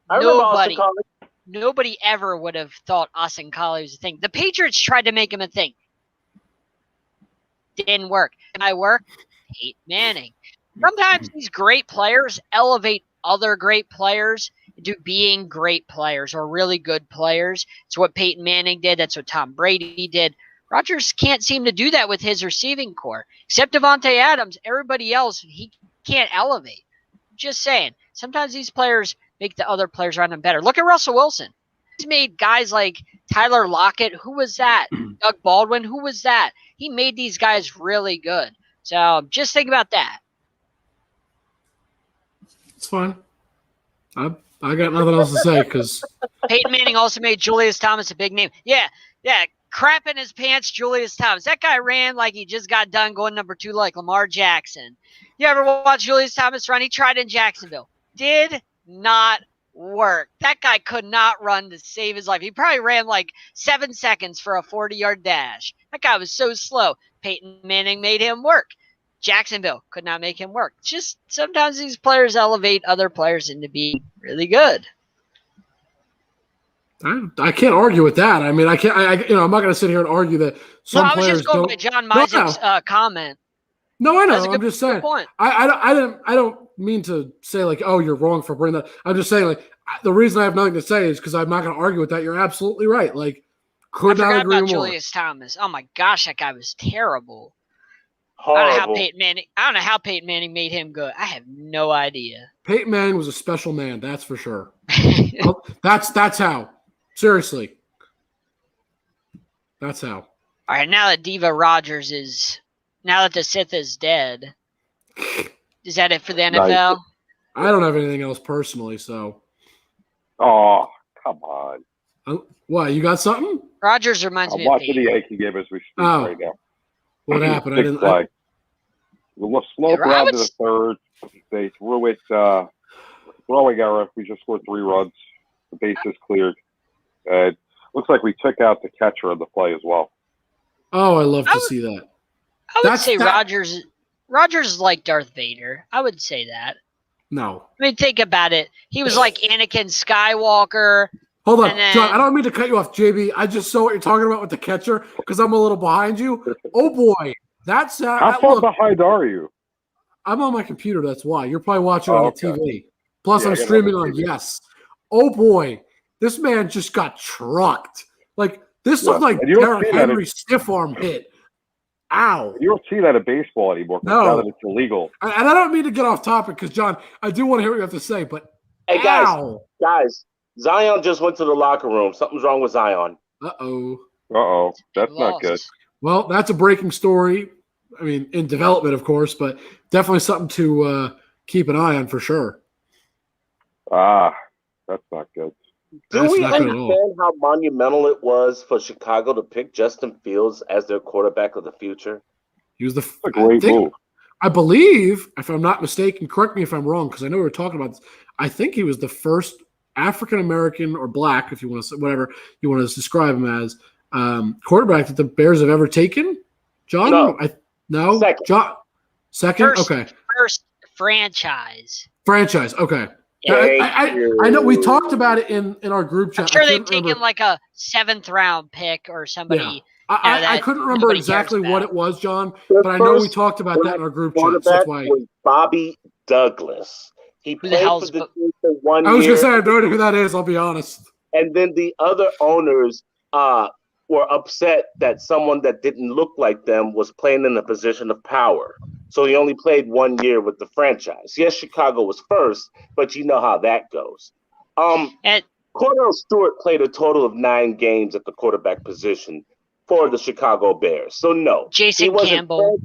I remember Austin Collie. Nobody ever would have thought Austin Collie was a thing. The Patriots tried to make him a thing. Didn't work. Did I work? Peyton Manning. Sometimes these great players elevate other great players into being great players or really good players. It's what Peyton Manning did. That's what Tom Brady did. Rodgers can't seem to do that with his receiving core. Except Devontae Adams, everybody else, he can't elevate. Just saying. Sometimes these players make the other players around them better. Look at Russell Wilson. He's made guys like Tyler Lockett. Who was that? Doug Baldwin. Who was that? He made these guys really good. So just think about that. It's fine. I got nothing else to say because Peyton Manning also made Julius Thomas a big name. Yeah. Crap in his pants, Julius Thomas. That guy ran like he just got done going number 2 like Lamar Jackson. You ever watch Julius Thomas run? He tried in Jacksonville. Did not work. That guy could not run to save his life. He probably ran like 7 seconds for a 40-yard dash. That guy was so slow. Peyton Manning made him work. Jacksonville could not make him work. Just sometimes these players elevate other players into being really good. I can't argue with that. I mean, I can't. I'm not going to sit here and argue that some I was players just going don't. by John Mizek's comment. No, I know. That's a I'm just saying. point. I don't mean to say like, oh, you're wrong for bringing that. I'm just saying like the reason I have nothing to say is because I'm not going to argue with that. You're absolutely right. Like, could not agree more. Julius Thomas. Oh my gosh, that guy was terrible. Horrible. I don't know how Peyton Manning made him good. I have no idea. Peyton Manning was a special man, that's for sure. That's how. Seriously. That's how. All right, now that the Sith is dead, is that it for the NFL? I don't have anything else personally, so. Oh, come on. What, you got something? Rodgers reminds me of watching the Yankee game as we speak right now. What happened? Big flag. We'll slope around to the third. They threw it, throwing error. We just scored 3 runs. The base is cleared. Looks like we took out the catcher of the play as well. Oh, I love to see that. I would say Rodgers is like Darth Vader. I would say that. No. I mean, think about it. He was like Anakin Skywalker. Hold on, John. I don't mean to cut you off, JB. I just saw what you're talking about with the catcher because I'm a little behind you. Oh, boy. That's how far behind are you? I'm on my computer. That's why. You're probably watching on the TV. Plus, I'm streaming on Yes. Oh, boy. This man just got trucked. Like, this looked like Derrick Henry's stiff arm hit. Ow. You don't see that in baseball anymore now that it's illegal. And I don't mean to get off topic because, John, I do want to hear what you have to say, but hey, guys, Zion just went to the locker room. Something's wrong with Zion. Uh-oh. That's not good. Well, that's a breaking story. I mean, in development, of course, but definitely something to keep an eye on for sure. That's not good. Do we understand how monumental it was for Chicago to pick Justin Fields as their quarterback of the future? He was a great move. I believe, if I'm not mistaken, correct me if I'm wrong, because I know we were talking about this. I think he was the first African-American or black, if you want to say, whatever you want to describe him as, quarterback that the Bears have ever taken. John? No. Second. John? Second? First franchise. Okay. I know we talked about it in our group chat. I'm sure they've taken like a 7th round pick or somebody. Yeah. I couldn't remember exactly what it was, John, but I know we talked about that in our group chat. That's why. Was Bobby Douglas. He played for the team for 1 year. I was going to say, I don't know who that is, I'll be honest. And then the other owners were upset that someone that didn't look like them was playing in a position of power. So he only played 1 year with the franchise. Yes, Chicago was first, but you know how that goes. Cordell Stewart played a total of 9 games at the quarterback position for the Chicago Bears. So no, Jason Campbell.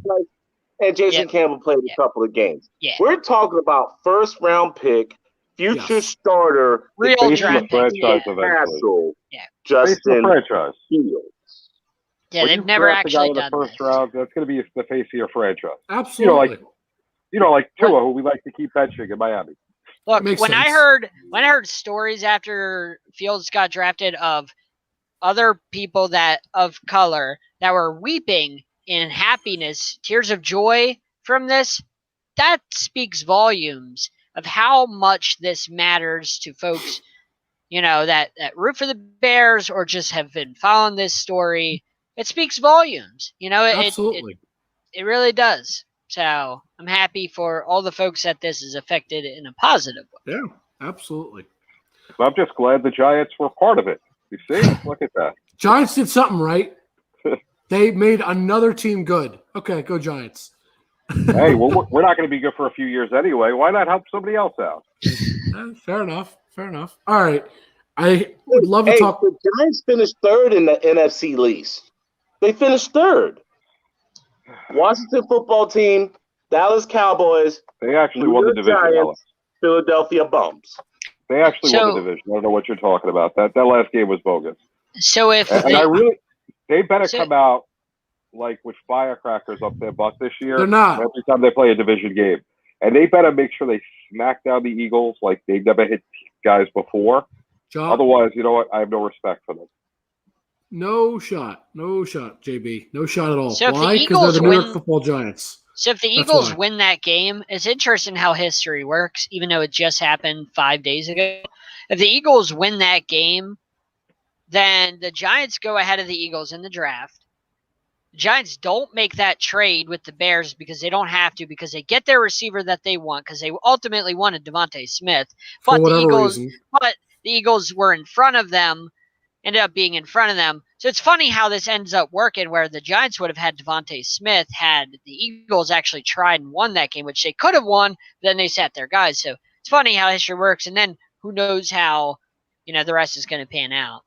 And Jason Campbell played a couple of games. Yeah. We're talking about first round pick future starter, Real Face draft the pick. franchise Yeah. eventually. Castle, Yeah. Face the Justin franchise. Fields. Yeah, When they've you never draft a guy actually in the done first this. round, that's going to be the face of your franchise. Absolutely. Like Tua, who we like to keep benching in Miami. Look, Makes when I sense. heard stories after Fields got drafted of other people that of color that were weeping in happiness, tears of joy from this, that speaks volumes of how much this matters to folks, that root for the Bears or just have been following this story. It speaks volumes. Absolutely. It really does. So I'm happy for all the folks that this is affected in a positive way. Yeah, absolutely. I'm just glad the Giants were part of it. You see? Look at that. Giants did something right. They made another team good. Okay, go Giants. Hey, well, we're not going to be good for a few years anyway. Why not help somebody else out? Fair enough. All right. I would love to talk. The Giants finished third in the NFC East. They finished third. Washington football team, Dallas Cowboys, They actually won the division, Giants, Ellis. Philadelphia Bums. They actually won the division. I don't know what you're talking about. That last game was bogus. So if they better come out like with firecrackers up their butt this year. They're not. Every time they play a division game. And they better make sure they smack down the Eagles like they've never hit guys before. John, otherwise, you know what? I have no respect for them. No shot, JB. No shot at all. So why? Because they're the New York Football Giants. So if the Eagles win that game, it's interesting how history works, even though it just happened 5 days ago. If the Eagles win that game, then the Giants go ahead of the Eagles in the draft. The Giants don't make that trade with the Bears because they don't have to, because they get their receiver that they want, because they ultimately wanted Devontae Smith. But the Eagles were in front of them, ended up being in front of them. So it's funny how this ends up working, where the Giants would have had Devontae Smith had the Eagles actually tried and won that game, which they could have won, but then they sat their guys. So it's funny how history works, and then who knows how, the rest is going to pan out.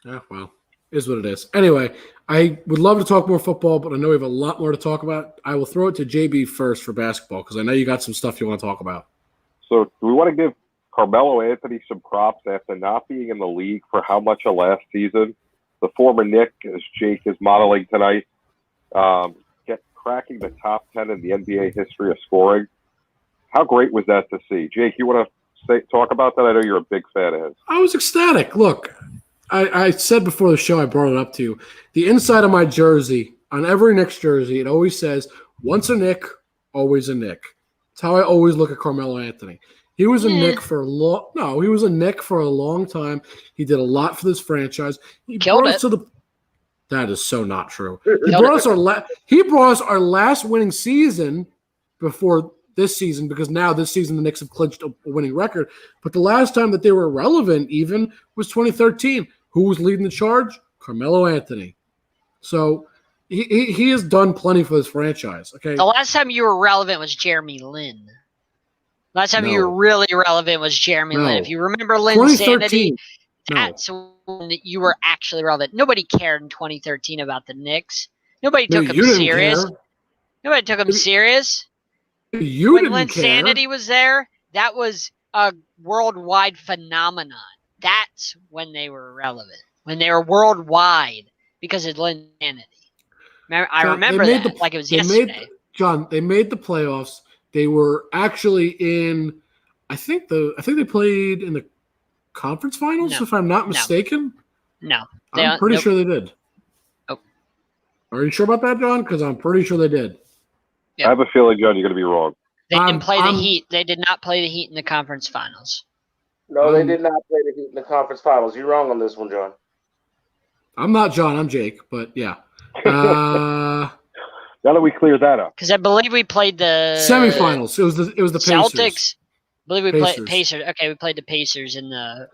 Yeah, well, is what it is. Anyway, I would love to talk more football, but I know we have a lot more to talk about. I will throw it to JB first for basketball, because I know you got some stuff you want to talk about. So do we want to give Carmelo Anthony some props after not being in the league for how much of last season? The former Knick, as Jake is modeling tonight, cracking the top 10 in the NBA history of scoring. How great was that to see? Jake, you want to talk about that? I know you're a big fan of his. I was ecstatic. Look, I said before the show, I brought it up to you. The inside of my jersey, on every Knicks jersey, it always says, once a Knick, always a Knick. That's how I always look at Carmelo Anthony. He was a Knick for a long. No, he was a Knick for a long time. He did a lot for this franchise. He killed brought it. us to the. That is so not true. He brought us our last winning season before this season, because now this season the Knicks have clinched a winning record. But the last time that they were relevant even was 2013. Who was leading the charge? Carmelo Anthony. So he has done plenty for this franchise. Okay. The last time you were relevant was Jeremy Lin. Last time you were really relevant was Jeremy Lin. If you remember Lin's sanity, that's when you were actually relevant. Nobody cared in 2013 about the Knicks. Nobody took him serious. Nobody took him serious. When Lin's sanity was there, that was a worldwide phenomenon. That's when they were relevant. When they were worldwide because of Lin's sanity. I remember that like it was yesterday. They made the playoffs. They were actually in, I think they played in the conference finals, if I'm not mistaken. No. I'm pretty sure they did. Oh. Are you sure about that, John? Because I'm pretty sure they did. Yep. I have a feeling, John, you're going to be wrong. They didn't play the Heat. They did not play the Heat in the conference finals. No, they did not play the Heat in the conference finals. You're wrong on this one, John. I'm not John. I'm Jake, but yeah. Now that we cleared that up, because I believe we played the semifinals. It was the Celtics. Pacers. I believe we played Pacers. Okay, we played the Pacers in the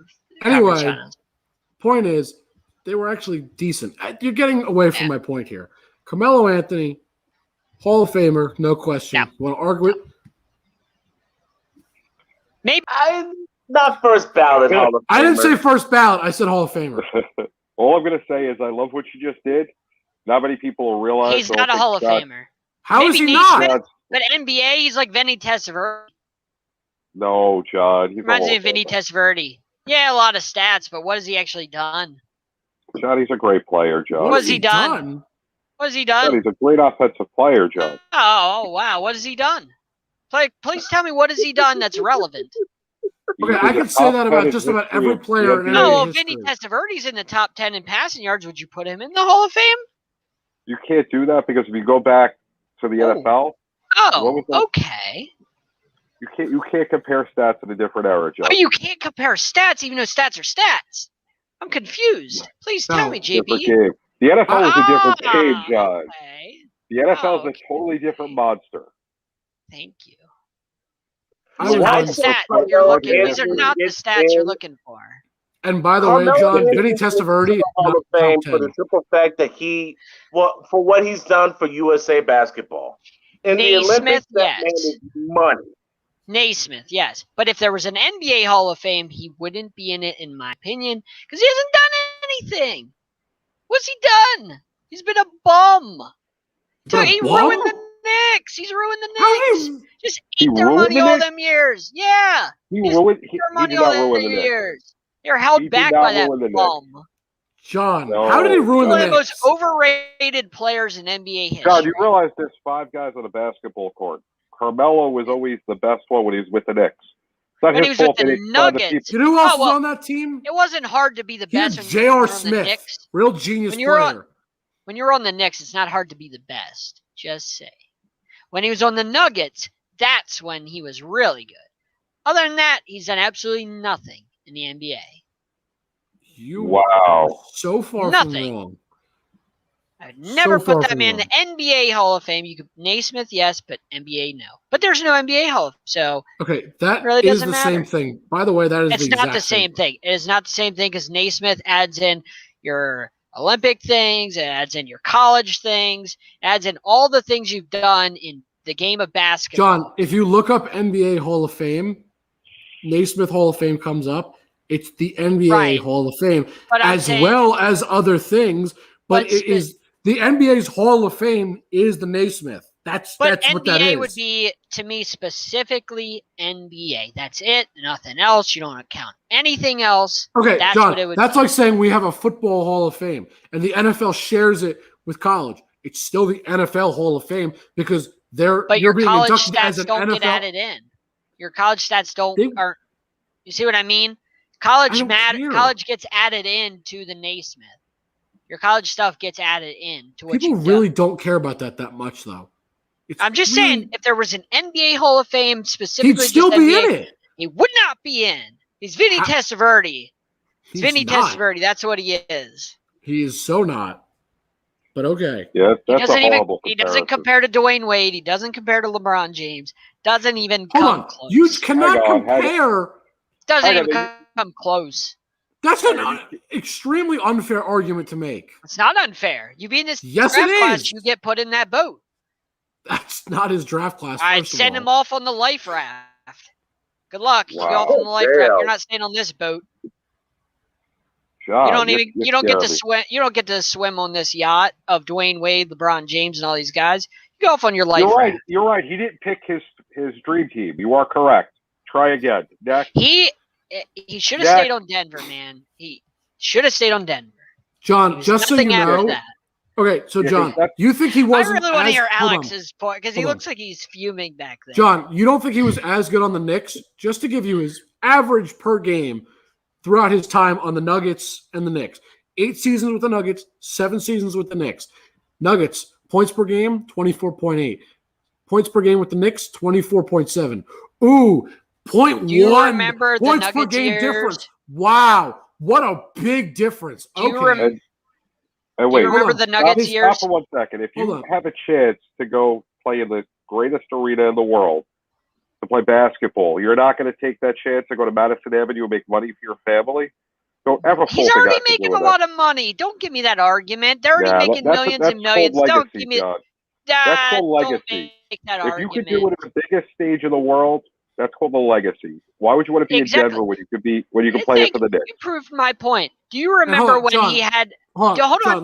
anyway. Finals. Point is, they were actually decent. You're getting away from my point here. Carmelo Anthony, Hall of Famer, no question. No. You want to argue it? Maybe not first ballot Hall of Famer. I didn't say first ballot. I said Hall of Famer. All I'm going to say is I love what you just did. Not many people will realize. He's not a Hall of Famer. How is he not? But NBA, he's like Vinny Testaverde. No, John. He's Reminds a me of Vinny Testaverde. Yeah, a lot of stats, but what has he actually done? John, he's a great player, John. What has he done? What has he done? John, he's a great offensive player, John. Oh, wow. What has he done? Please tell me what has he done that's relevant. Okay, I can say that about just about every player in No, NBA well, history. Vinny Testaverde's in the top 10 in passing yards. Would you put him in the Hall of Fame? You can't do that because if you go back to the NFL, Oh, okay. you can't compare stats in a different era, John. Oh, you can't compare stats, even though stats are stats. I'm confused. Please tell me, Different JB. game. The NFL is a different game, John. Okay. The NFL is okay. a totally different monster. Thank you. I These are was not on- the stats you're looking. These are not the stats you're looking for. And by the way, Carmelo John, Anthony Vinny is in Testaverde, the Hall not of Fame top for the 10. simple fact that for what he's done for USA basketball. In the Naismith, Olympics, that yes. man is money. Naismith, yes. But if there was an NBA Hall of Fame, he wouldn't be in it, in my opinion, because he hasn't done anything. What's he done? He's been a bum. He ruined the Knicks. He's ruined the Knicks. Just ate their money all them years. Yeah. He Just ruined. ate He their money did not all ruin the the Knicks. years. They're held He did back not by that ruin the Knicks. bum. John, No, how did he ruin One the of the most Knicks? overrated players in NBA history. God, you realize there's 5 guys on a basketball court. Carmelo was always the best one when he was with the Knicks. It's not When he his was fault with that the he tried to keep- Nuggets. You know who else Oh, well, was on that team? It wasn't hard to be the He had best when you J.R. were on the Smith, Knicks. real genius When you were player. When you're on the Knicks, it's not hard to be the best. Just say. When he was on the Nuggets, that's when he was really good. Other than that, he's done absolutely nothing in the NBA. You Wow. are so far Nothing. from wrong. I would never So far put that from man in the NBA Hall of Fame. You could Naismith, yes, but NBA, no. But there's no NBA Hall of Fame, so Okay, that really is doesn't the matter. same thing. By the way, that is it's the not exact the same thing. It is not the same thing because Naismith adds in your Olympic things, it adds in your college things, it adds in all the things you've done in the game of basketball. John, if you look up NBA Hall of Fame, Naismith Hall of Fame comes up. It's the NBA Right. Hall of Fame, But I'm as saying- well as other things. But But it is the NBA's Hall of Fame is the Naismith. That's But what that NBA is. would be, to me, specifically NBA. That's it. Nothing else. You don't count anything else. Okay, That's John, what it would that's be. like saying we have a football Hall of Fame and the NFL shares it with college. It's still the NFL Hall of Fame because But you're your being college inducted as stats an don't NFL. get added in. Your college stats They- aren't. You see what I mean? College I don't care. College gets added in to the Naismith. Your college stuff gets added in to what People you've really done. don't care about that much, though. It's I'm just really- saying, if there was an NBA Hall of Fame specifically, he'd still just be NBA, in it. he would not be in. He's Vinny How- Testaverde. He's Vinny not. Testaverde. That's what he is. He is so not. But okay. Yeah, He that's a doesn't even. horrible He doesn't comparison. compare to Dwayne Wade. He doesn't compare to LeBron James. Doesn't even Hold come on. close. You cannot Hang on, hang on. compare. Doesn't hang even on, come close. That's an extremely unfair argument to make. It's not unfair. You be in this Yes, draft it class, is. you get put in that boat. That's not his draft class. I'd first of send all. him off on the life raft. Good luck. You go Wow. off on the life raft. Damn. You're not staying on this boat. John, You don't you're- even. you're You don't get to scaring me. swim. You don't get to swim on this yacht of Dwayne Wade, LeBron James, and all these guys. You go off on your life You're right. raft. You're right. He didn't pick his dream team. You are correct. Try again. Next. He should have Jack- stayed on Denver, man. He should have stayed on Denver. John, There's just so you nothing after know. that. Okay, so Yeah, John, that's- you think he I wasn't really want to as- hear hold on. Alex's point because he Hold on. looks like he's fuming back there. John, you don't think he was as good on the Knicks? Just to give you his average per game throughout his time on the Nuggets and the Knicks. 8 seasons with the Nuggets, 7 seasons with the Knicks. Nuggets, points per game, 24.8. Points per game with the Knicks, 24.7. Ooh, 0.1 Do you remember the points per Nuggets game years? difference. Wow, what a big difference. Do you Okay. rem- And Do wait, you remember on. the Nuggets stop, years? stop for 1 second. If you Hold on. have a chance to go play in the greatest arena in the world, to play basketball, you're not going to take that chance to go to Madison Avenue and make money for your family? Don't ever He's fault a already guy for making doing a that. lot of money. Don't give me that argument. They're already Yeah, making that's millions that's and millions. called Don't legacy, give me John. that. That's called Don't legacy. make that If you argument. could do it at the biggest stage in the world, that's called the legacy. Why would you want to be Exactly. in Denver when you can I play it think for the Knicks? You proved my point. Do you hold remember on, when John. he had? Hold on, Hold on. John,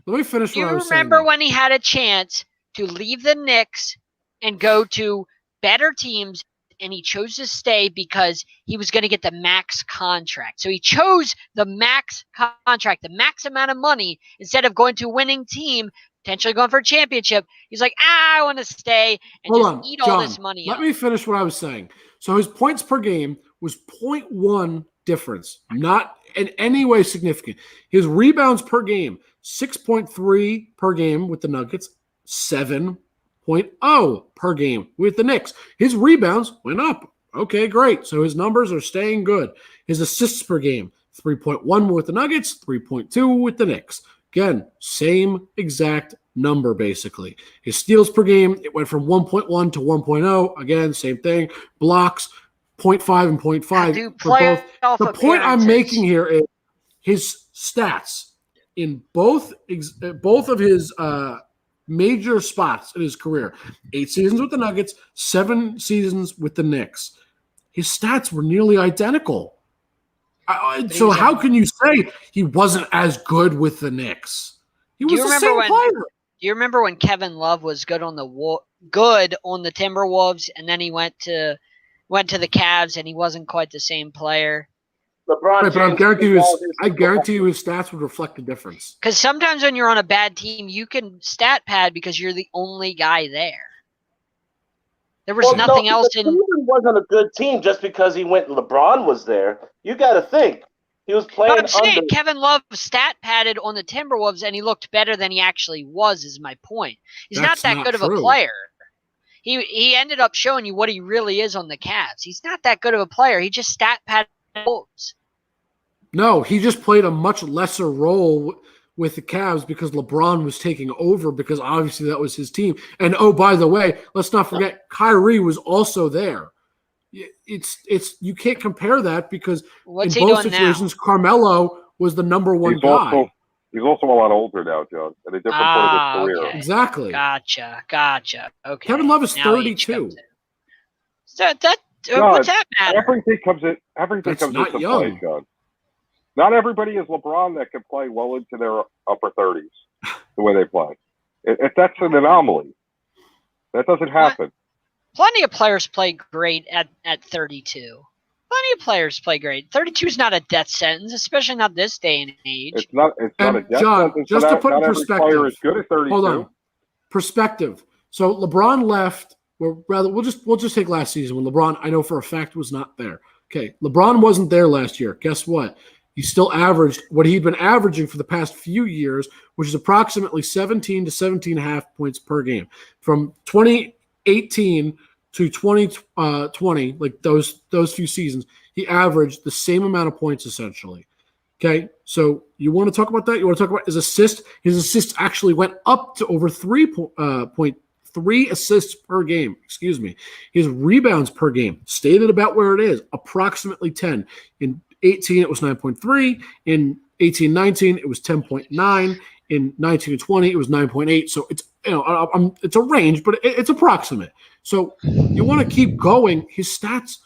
let me finish Do what I you was saying. remember though. when he had a chance to leave the Knicks and go to better teams and he chose to stay because he was going to get the max contract. So he chose the max contract, the max amount of money, instead of going to a winning team, potentially going for a championship. He's like, I want to stay and eat all this money. Let me finish what I was saying. So his points per game was 0.1 difference, not in any way significant. His rebounds per game, 6.3 per game with the Nuggets, 7.0 per game with the Knicks. His rebounds went up. Okay, great. So his numbers are staying good. His assists per game, 3.1 with the Nuggets, 3.2 with the Knicks. Again, same exact number, basically. His steals per game, it went from 1.1 to 1.0. Again, same thing. Blocks, 0.5 and 0.5 for both. The point I'm making here is his stats in both of his major spots in his career. 8 seasons with the Nuggets, 7 seasons with the Knicks. His stats were nearly identical. So how can you say he wasn't as good with the Knicks? He was the same player. Do you remember when Kevin Love was good on the Timberwolves, and then he went to the Cavs, and he wasn't quite the same player? LeBron James, I guarantee you his stats would reflect the difference. Because sometimes when you're on a bad team, you can stat pad because you're the only guy there. There was nothing else in. Cleveland wasn't a good team just because he went and LeBron was there. You got to think he was playing. But I'm saying Kevin Love stat padded on the Timberwolves, and he looked better than he actually was. Is my point. He's not that good of a player. He ended up showing you what he really is on the Cavs. He's not that good of a player. He just stat padded Wolves. No, he just played a much lesser role with the Cavs because LeBron was taking over, because obviously that was his team. And oh, by the way, let's not forget Kyrie was also there. It's you can't compare that because in both situations, Carmelo was the number one guy. He's also a lot older now, John, at a different point of his career. Okay. Exactly. Gotcha. Okay. Kevin Love is 32. What's that matter? Everything comes into play, John. Not everybody is LeBron that can play well into their upper 30s the way they play. That's an anomaly. That doesn't happen. Plenty of players play great at 32. Plenty of players play great. 32 is not a death sentence, especially not this day and age. It's not a death sentence. Just to put in perspective, player is good at 32. Hold on. Perspective. So LeBron left. Or rather, we'll just take last season when LeBron, I know for a fact, was not there. Okay, LeBron wasn't there last year. Guess what? He still averaged what he'd been averaging for the past few years, which is approximately 17 to 17.5 points per game. From 2018 to 2020, like those few seasons, he averaged the same amount of points essentially. Okay, so you want to talk about that? You want to talk about his assist? His assists actually went up to over 3.3 assists per game. Excuse me. His rebounds per game stayed at about where it is, approximately 10. In 18, it was 9.3. In 18-19, it was 10.9. In 19-20, it was 9.8. So it's it's a range, but it's approximate. So you want to keep going. His stats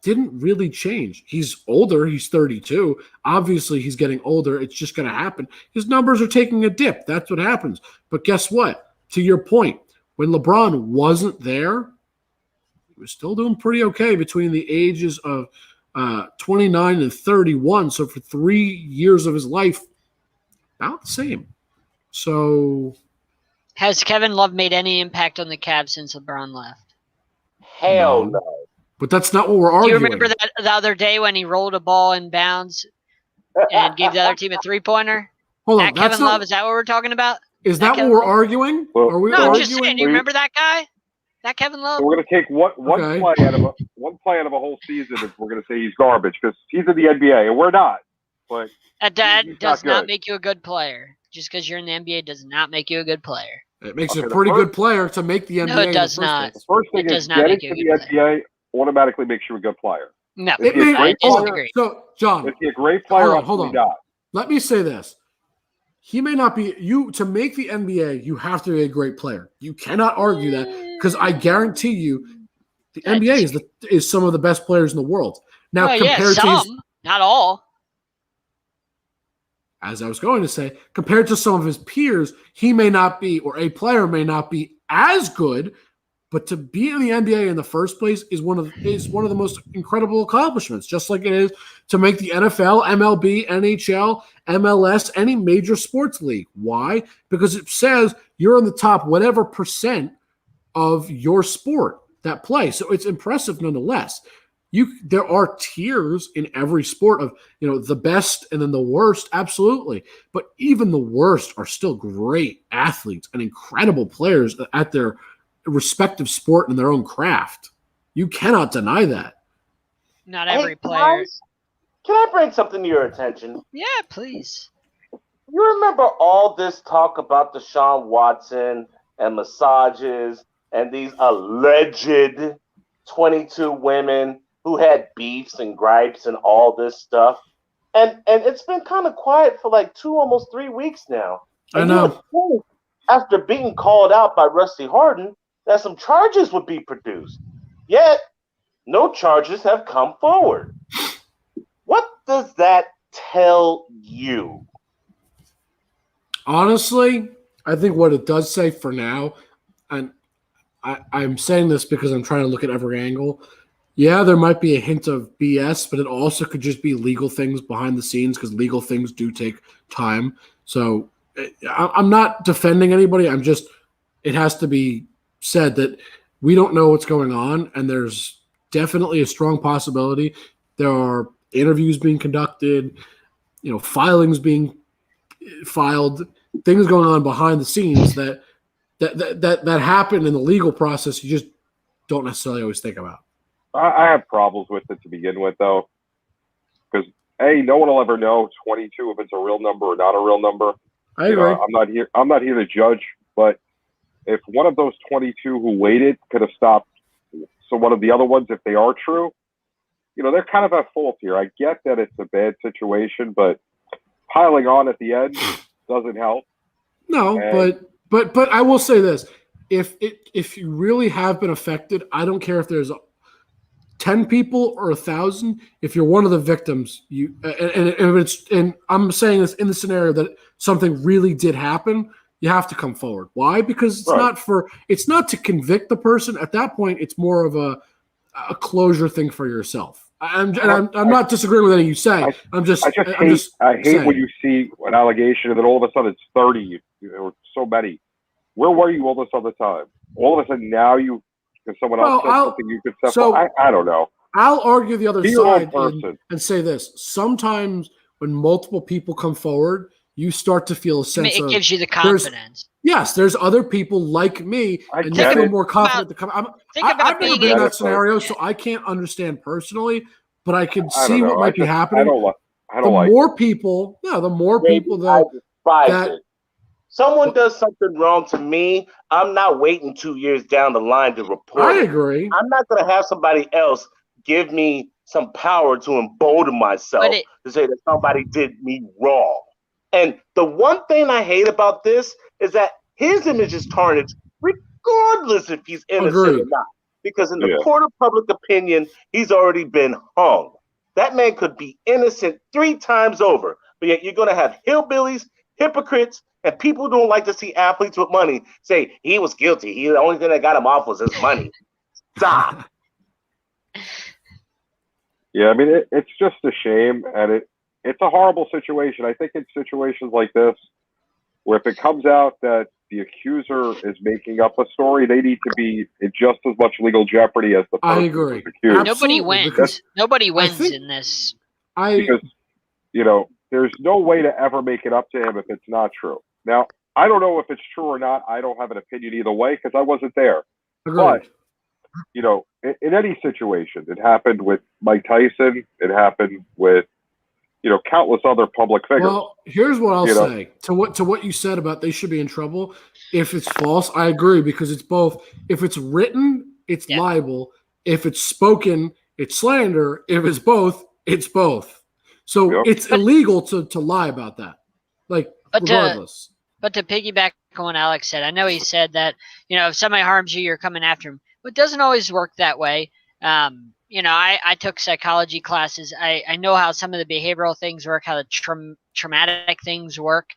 didn't really change. He's older. He's 32. Obviously, he's getting older. It's just going to happen. His numbers are taking a dip. That's what happens. But guess what? To your point, when LeBron wasn't there, he was still doing pretty okay between the ages of 29 and 31. So for 3 years of his life, about the same. So has Kevin Love made any impact on the Cavs since LeBron left? Hell no. But that's not what we're arguing. Do you remember that the other day when he rolled a ball in bounds and gave the other team a 3-pointer? Hold on, Kevin Love, is that what we're talking about? Is that what we're arguing? Well, Are we no, arguing? I'm just saying. Do you remember that guy? That Kevin Love? So we're going to take one play out of a whole season, and we're going to say he's garbage because he's in the NBA and we're not. But that does not make you a good player. Just because you're in the NBA does not make you a good player. It makes you a pretty good player to make the NBA. No, it does not. The first thing is getting to the NBA automatically makes you a good player. No, I disagree. So, John, is he a great player? Hold on. Not. Let me say this. He may not be to make the NBA, you have to be a great player. You cannot argue that because I guarantee you the NBA is some of the best players in the world. Now compared to not all. As I was going to say, compared to some of his peers, he may not be, or a player may not be as good, But to be in the NBA in the first place is one of the most incredible accomplishments, just like it is to make the NFL, MLB, NHL, MLS, any major sports league. Why? Because it says you're in the top whatever percent of your sport that play. So it's impressive nonetheless. There are tiers in every sport of, the best and then the worst, absolutely. But even the worst are still great athletes and incredible players at their respective sport and their own craft. You cannot deny that. Not every player. Guys, can I bring something to your attention? Yeah, please. You remember all this talk about Deshaun Watson and massages and these alleged 22 women who had beefs and gripes and all this stuff? And it's been kind of quiet for like almost 3 weeks now. And I know. You would think after being called out by Rusty Harden that some charges would be produced. Yet, no charges have come forward. What does that tell you? Honestly, I think what it does say for now, and I'm saying this because I'm trying to look at every angle. Yeah, there might be a hint of BS, but it also could just be legal things behind the scenes because legal things do take time. So I'm not defending anybody. It has to be said that we don't know what's going on, and there's definitely a strong possibility there are interviews being conducted, filings being filed, things going on behind the scenes that happen in the legal process. You just don't necessarily always think about. I have problems with it to begin with, though, because no one will ever know 22 if it's a real number or not a real number. I agree. I'm not here to judge, but if one of those 22 who waited could have stopped, so one of the other ones, if they are true, they're kind of at fault here. I get that it's a bad situation, but piling on at the end doesn't help. No, but I will say this: if you really have been affected, I don't care if there's 10 people or 1,000. If you're one of the victims, and I'm saying this in the scenario that something really did happen, you have to come forward. Why? Because it's not to convict the person. At that point, it's more of a closure thing for yourself. I'm not disagreeing with anything you say. I hate when you see an allegation and then all of a sudden it's 30 or so many. Where were you all this other time? All of a sudden now because someone else said something you could step on. I don't know. I'll argue the other side and say this. Sometimes when multiple people come forward, you start to feel a sense it gives you the confidence. Yes, there's other people like me, and you feel more confident to come. I've never been in that scenario, so I can't understand personally, but I can see what might be happening. The more people, though, that someone does something wrong to me, I'm not waiting 2 years down the line to report. I agree. I'm not going to have somebody else give me some power to embolden myself to say that somebody did me wrong. And the one thing I hate about this is that his image is tarnished regardless if he's innocent or not. Because in the court of public opinion, he's already been hung. That man could be innocent 3 times over. But yet you're going to have hillbillies, hypocrites, and people who don't like to see athletes with money say he was guilty. The only thing that got him off was his money. Stop. Yeah, I mean, it's just a shame, and it's a horrible situation. I think in situations like this, where if it comes out that the accuser is making up a story, they need to be in just as much legal jeopardy as the person who's accused. Nobody wins. Nobody wins in this. Because, there's no way to ever make it up to him if it's not true. Now, I don't know if it's true or not. I don't have an opinion either way because I wasn't there. Agreed. But, in any situation, it happened with Mike Tyson. It happened with, countless other public figures. Well, here's what I'll say to what you said about they should be in trouble. If it's false, I agree because it's both. If it's written, it's libel. If it's spoken, it's slander. If it's both, it's both. So it's illegal to lie about that. Regardless. But to piggyback on what Alex said, I know he said that, if somebody harms you, you're coming after him. But it doesn't always work that way. I took psychology classes. I know how some of the behavioral things work, how the traumatic things work.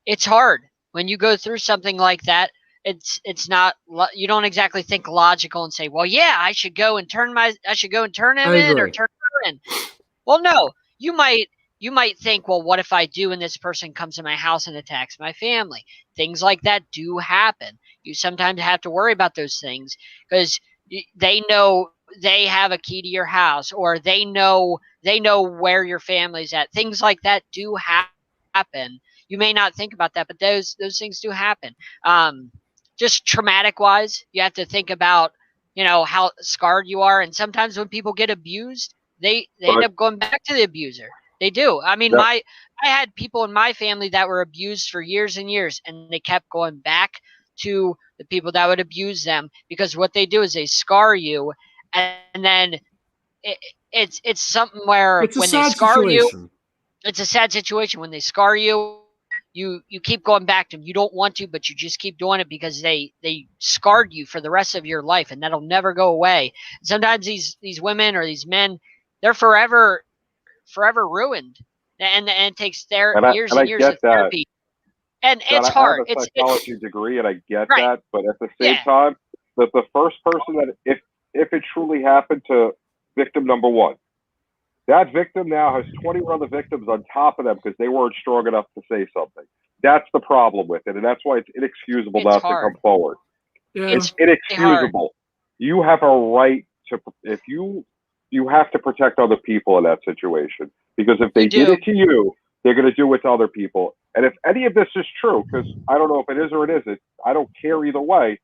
It's hard when you go through something like that. it's not, you don't exactly think logical and say, well, yeah, I should go and turn him in or turn her in. Well, no, you might think, well, what if I do and this person comes to my house and attacks my family? Things like that do happen. You sometimes have to worry about those things because they know they have a key to your house, or they know where your family's at. Things like that do happen. You may not think about that, but those things do happen. Just traumatic wise, you have to think about, how scarred you are. And sometimes when people get abused, they end up going back to the abuser. They do. I mean, I had people in my family that were abused for years and years, and they kept going back to the people that would abuse them, because what they do is they scar you, and then it's something where It's when they scar situation. you, it's a sad situation. When they scar you, you keep going back to them. You don't want to, but you just keep doing it because they scarred you for the rest of your life, and that'll never go away. Sometimes these women or these men, they're forever ruined, and it takes years and years of therapy. And it's hard. I have a psychology degree, and I get right. that, but at the same time, that the first person that if it truly happened to victim number one, that victim now has 21 other victims on top of them because they weren't strong enough to say something. That's the problem with it, and that's why it's inexcusable not to come forward. Yeah. It's inexcusable. You have a right to, if you have to protect other people in that situation, because if they did it to you, they're going to do it to other people. And if any of this is true, because I don't know if it is or it isn't, I don't care either way.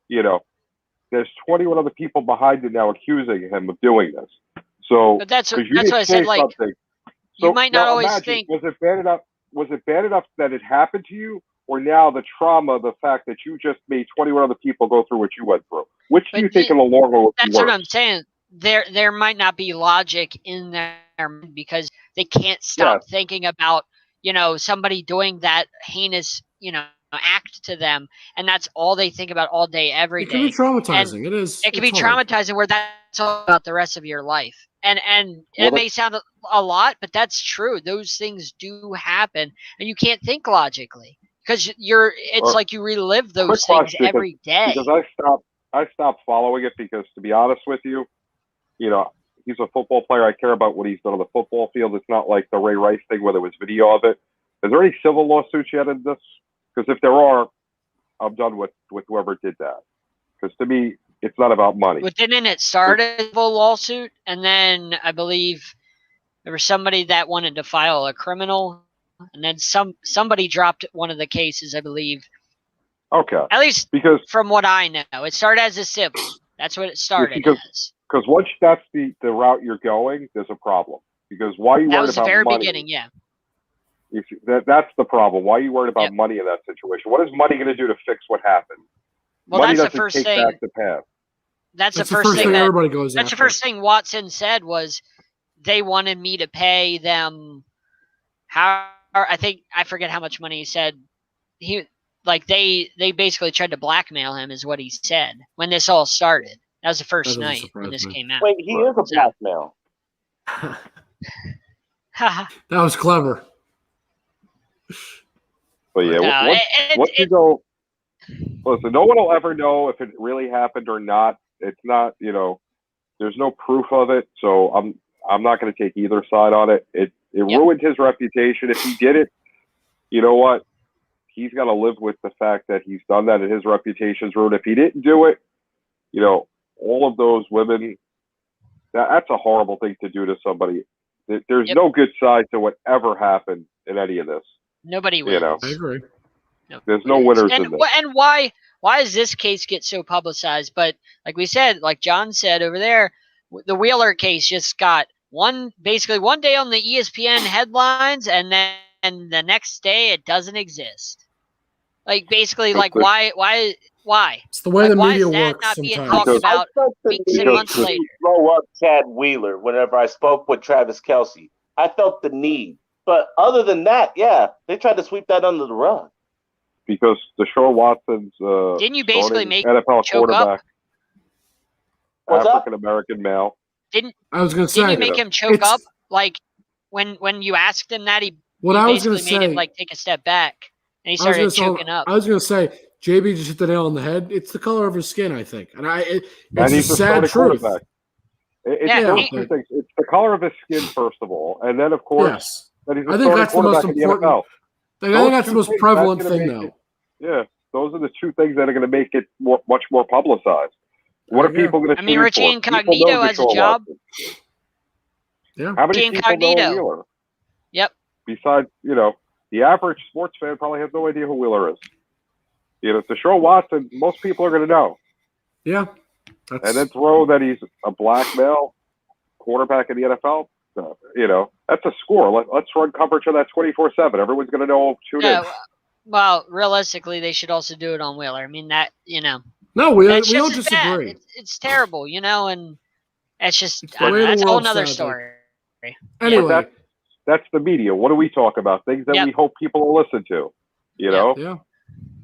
There's 21 other people behind it now accusing him of doing this. So, but that's what I said. Like, you might not always think. Was it bad enough? Was it bad enough that it happened to you, or now the trauma, the fact that you just made 21 other people go through what you went through? Which do you think in the long run? That's what I'm saying. There might not be logic in there because they can't stop thinking about somebody doing that heinous act to them, and that's all they think about all day, every day. It can be traumatizing. And it is. It can be traumatizing where that's all about the rest of your life. And it may sound a lot, but that's true. Those things do happen, and you can't think logically because it's like you relive those things every day. Because I stopped following it because, to be honest with you, he's a football player. I care about what he's done on the football field. It's not like the Ray Rice thing where there was video of it. Is there any civil lawsuits yet in this? Because if there are, I'm done with whoever did that. Because to me, it's not about money. But didn't it start as a civil lawsuit? And then I believe there was somebody that wanted to file a criminal. And then somebody dropped one of the cases, I believe. Okay. At least because from what I know. It started as a civil. That's what it started as. Because once that's the route you're going, there's a problem. Because why are you worried about money? That was the very beginning, yeah. That's the problem. Why are you worried about money in that situation? What is money going to do to fix what happened? Well, money that's the first thing. Back the path. That's the first thing everybody goes after. That's the first thing Watson said was they wanted me to pay them. I forget how much money he said. They basically tried to blackmail him, is what he said when this all started. That was the first night when this came out. Wait, he is a blackmail. That was clever. But yeah, once you go, listen, no one will ever know if it really happened or not. It's not, there's no proof of it. So I'm not going to take either side on it. It ruined his reputation. If he did it, you know what? He's got to live with the fact that he's done that and his reputation's ruined. If he didn't do it, all of those women, that's a horrible thing to do to somebody. There's no good side to whatever happened in any of this. Nobody wins. I agree. There's no winners in this. And why does this case get so publicized? But like we said, like John said over there, the Wheeler case just got basically one day on the ESPN headlines, and then the next day it doesn't exist. Like basically, like why? It's the way the media why is that works not being sometimes. talked about weeks and months later? Throw up Chad Wheeler whenever I spoke with Travis Kelce. I felt the need. But other than that, they tried to sweep that under the rug. Because Deshaun Watson's didn't you basically make NFL quarterback, African American male? I was going to say, didn't you make him choke up? Like when you asked him that, he I was going to made him like take a step back, and he started choking up. I was going to say JB just hit the nail on the head. It's the color of his skin, I think, and it's he's a a sad starting truth. quarterback. It's Yeah, those two things. It's the color of his skin, first of all, and then of course Yes, that he's a I think starting that's the most quarterback in the important. NFL. I think that's the most prevalent thing, make though. Yeah, those are the two things that are going to make it much more publicized. What are people going to? I mean, Richie Incognito has a job. Yeah. How many people know Incognito. Wheeler? Yep. Besides, the average sports fan probably has no idea who Wheeler is. Deshaun Watson, most people are going to know. Yeah. And then throw that he's a black male quarterback in the NFL. That's a score. Let's run coverage of that 24/7. Everyone's going to know. Tune in. Well, realistically, they should also do it on Wheeler. I mean, that No, we it's don't just as bad. disagree. It's terrible, and it's just It's the way the that's a whole world nother sounds story. Anyway, that's the media. What do we talk about? Things that we hope people will listen to. Yeah.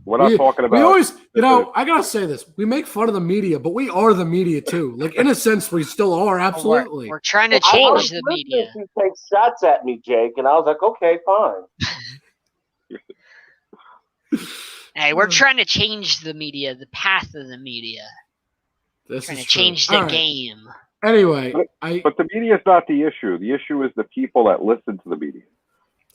We're not talking about. We always, I gotta say this. We make fun of the media, but we are the media too. Like in a sense, we still are. Absolutely. We're trying to change the media. You take shots at me, Jake, and I was like, okay, fine. Hey, we're trying to change the media, the path of the media. Trying to change the game. Anyway, but the media is not the issue. The issue is the people that listen to the media.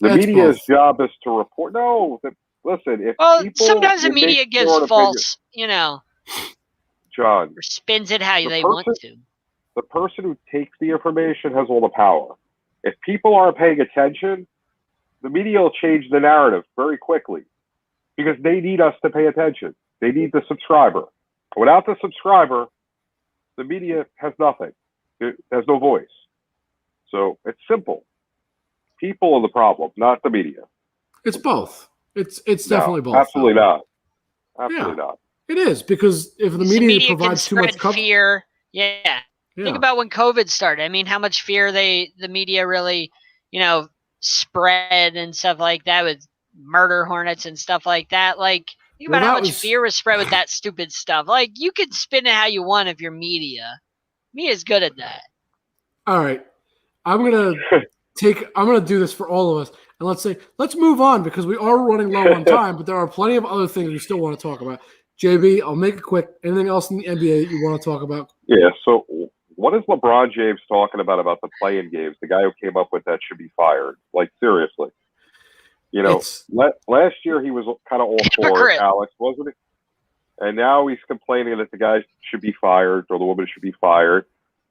The media's job is to report. No, listen. Sometimes the media gives false, John, or spins it how they want to. The person who takes the information has all the power. If people aren't paying attention, the media will change the narrative very quickly because they need us to pay attention. They need the subscriber. Without the subscriber, the media has nothing. It has no voice. So it's simple. People are the problem, not the media. It's both. It's definitely both. Absolutely not. Absolutely not. It is because if the media provides too much fear, think about when COVID started. I mean, how much fear the media really, spread and stuff like that with murder hornets and stuff like that. Like, think about how much fear was spread with that stupid stuff. Like, you can spin it how you want if you're media. Media's good at that. All right. I'm gonna do this for all of us. And let's move on because we are running low on time, but there are plenty of other things we still want to talk about. JB, I'll make it quick. Anything else in the NBA that you want to talk about? Yeah, so what is LeBron James talking about the play-in games? The guy who came up with that should be fired. Like, seriously. Last year he was kind of all for it, Alex, wasn't he? And now he's complaining that the guy should be fired or the woman should be fired.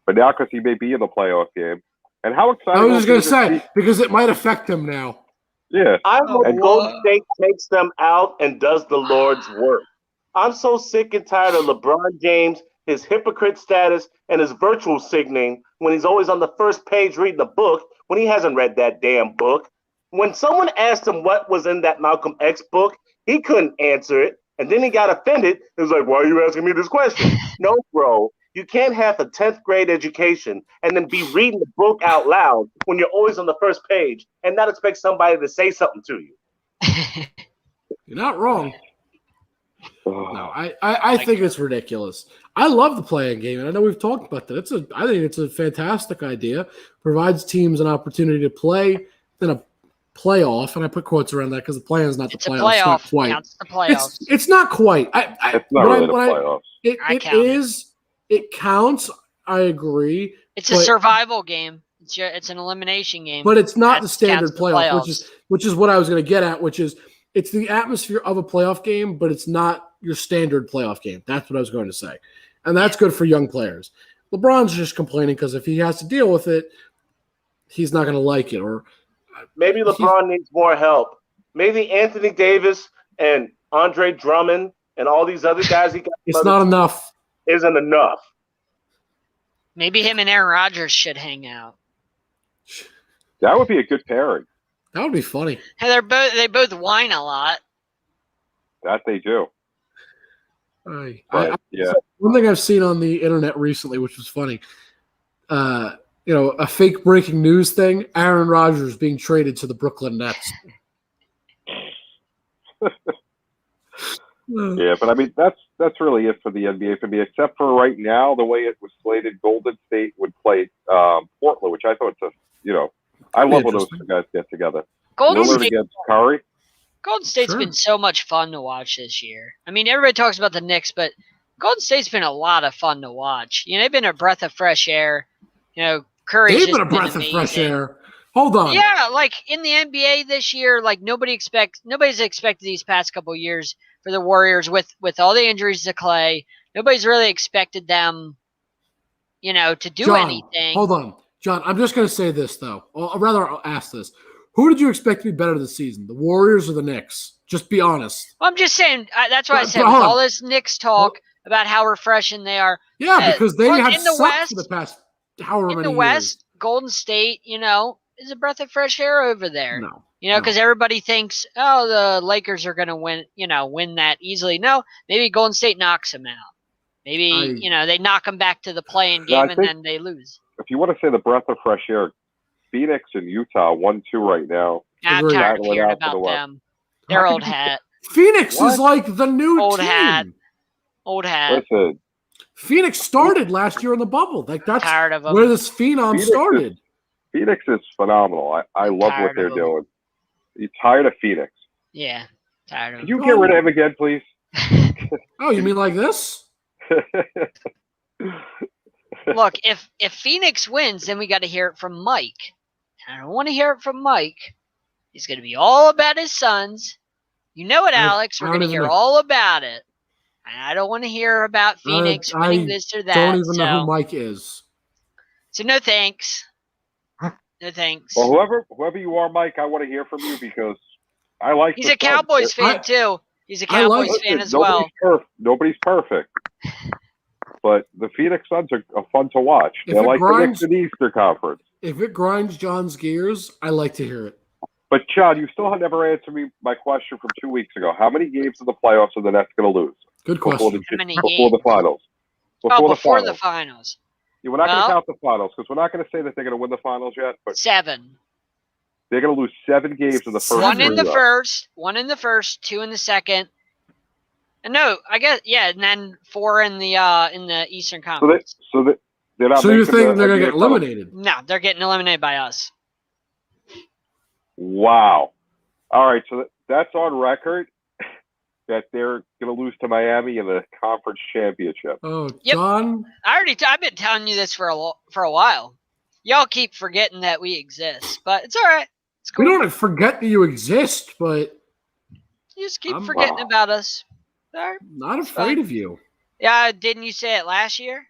But now because he may be in the playoff game. And how excited I was just going to say, because it might affect him now. Yeah. I hope Golden State takes them out and does the Lord's work. I'm so sick and tired of LeBron James, his hypocrite status, and his virtual signaling when he's always on the first page reading a book when he hasn't read that damn book. When someone asked him what was in that Malcolm X book, he couldn't answer it. And then he got offended. He was like, why are you asking me this question? No, bro. You can't have a 10th grade education and then be reading the book out loud when you're always on the first page and not expect somebody to say something to you. You're not wrong. No, I think it's ridiculous. I love the play-in game, and I know we've talked about that. I think it's a fantastic idea. Provides teams an opportunity to play in a playoff, and I put quotes around that because the play-in is not the playoffs. It's not quite. It's the playoffs. It's not quite. It's not really the playoffs. It is. It counts. I agree. It's a survival game. It's an elimination game. But it's not the standard playoff, which is what I was going to get at, which is it's the atmosphere of a playoff game, but it's not your standard playoff game. That's what I was going to say. And that's good for young players. LeBron's just complaining because if he has to deal with it, he's not going to like it. Or maybe LeBron needs more help. Maybe Anthony Davis and Andre Drummond and all these other guys he got. It's not enough. Isn't enough. Maybe him and Aaron Rodgers should hang out. That would be a good pairing. That would be funny. Hey, they both whine a lot. That they do. Yeah. One thing I've seen on the internet recently, which was funny, a fake breaking news thing: Aaron Rodgers being traded to the Brooklyn Nets. Yeah, but I mean that's really it for the NBA for me. Except for right now, the way it was slated, Golden State would play Portland, which I thought I love when those two guys get together. Golden Lillard State against Curry. Golden State's Sure. been so much fun to watch this year. I mean, everybody talks about the Knicks, but Golden State's been a lot of fun to watch. You know, they've been a breath of fresh air. You know, Curry's They've just been a breath amazing. of fresh air. Hold on. Yeah, like in the NBA this year, like nobody's expected these past couple years for the Warriors with all the injuries to Clay. Nobody's really expected them, you know, to do John, anything. hold on. John, I'm just going to say this, though. Or rather, I'll ask this. Who did you expect to be better this season, the Warriors or the Knicks? Just be honest. Well, I'm just saying, that's why I But said with hold on. all this Knicks talk about how refreshing they are. Yeah, because they well, have in the sucked West- for the past however In many the West, Golden State, you know, is a breath of fresh air over there. years. No. You know, because everybody thinks, oh, the Lakers are going to win that easily. No, maybe Golden State knocks them out. Maybe, they knock them back to the play-in Yeah, I game and think- then they lose. If you want to say the breath of fresh air, Phoenix and Utah 1-2 right now. I'm Agreed. tired of Battling hearing out for the about West. them. They're How old could you- hat. Phoenix What? is like the new Old team. hat. Old hat. Listen, Phoenix started last year in the bubble. Like that's Tired of them. where this phenom Phoenix started. Phoenix is phenomenal. I I'm love tired what they're of 'em. doing. You tired of Phoenix? Yeah, tired of Can them. you get rid of him again, please? Oh, you mean like this? Look, if Phoenix wins, then we got to hear it from Mike. I don't want to hear it from Mike. He's going to be all about his sons. You know it, Alex. We're I don't going to even hear know. all about it. And I don't want to hear about Phoenix I winning this or that. Don't even know so, who Mike is. so no thanks. No thanks. Well, whoever you are, Mike, I want to hear from you because I like. He's the a Cowboys Suns. fan too. He's a I like- Cowboys fan Listen, as well. Nobody's perfect. But the Phoenix Suns are fun to watch. If They're it like the grinds- Knicks in the Eastern Conference. If it grinds John's gears, I like to hear it. But, John, you still have never answered me my question from 2 weeks ago. How many games in the playoffs are the Nets going to lose? Good Before question. How many before the games? finals. Before the finals. Yeah, we're not going Well- to count the finals because we're not going to say that they're going to win the finals yet. But 7. they're going to lose 7 games in the first. One in the three. first, 2 in the second. And no, I guess and then 4 in the Eastern Conference. They're not. So you making think the they're going to NBA get finals. eliminated? No, they're getting eliminated by us. Wow. All right, so that's on record that they're going to lose to Miami in the conference championship. Oh, Yep. John. I've been telling you this for a while. Y'all keep forgetting that we exist, but it's all right. It's We cool. don't forget that you exist, but You just keep I'm- forgetting about us. All right. I'm not afraid of you. Yeah, didn't you say it last year?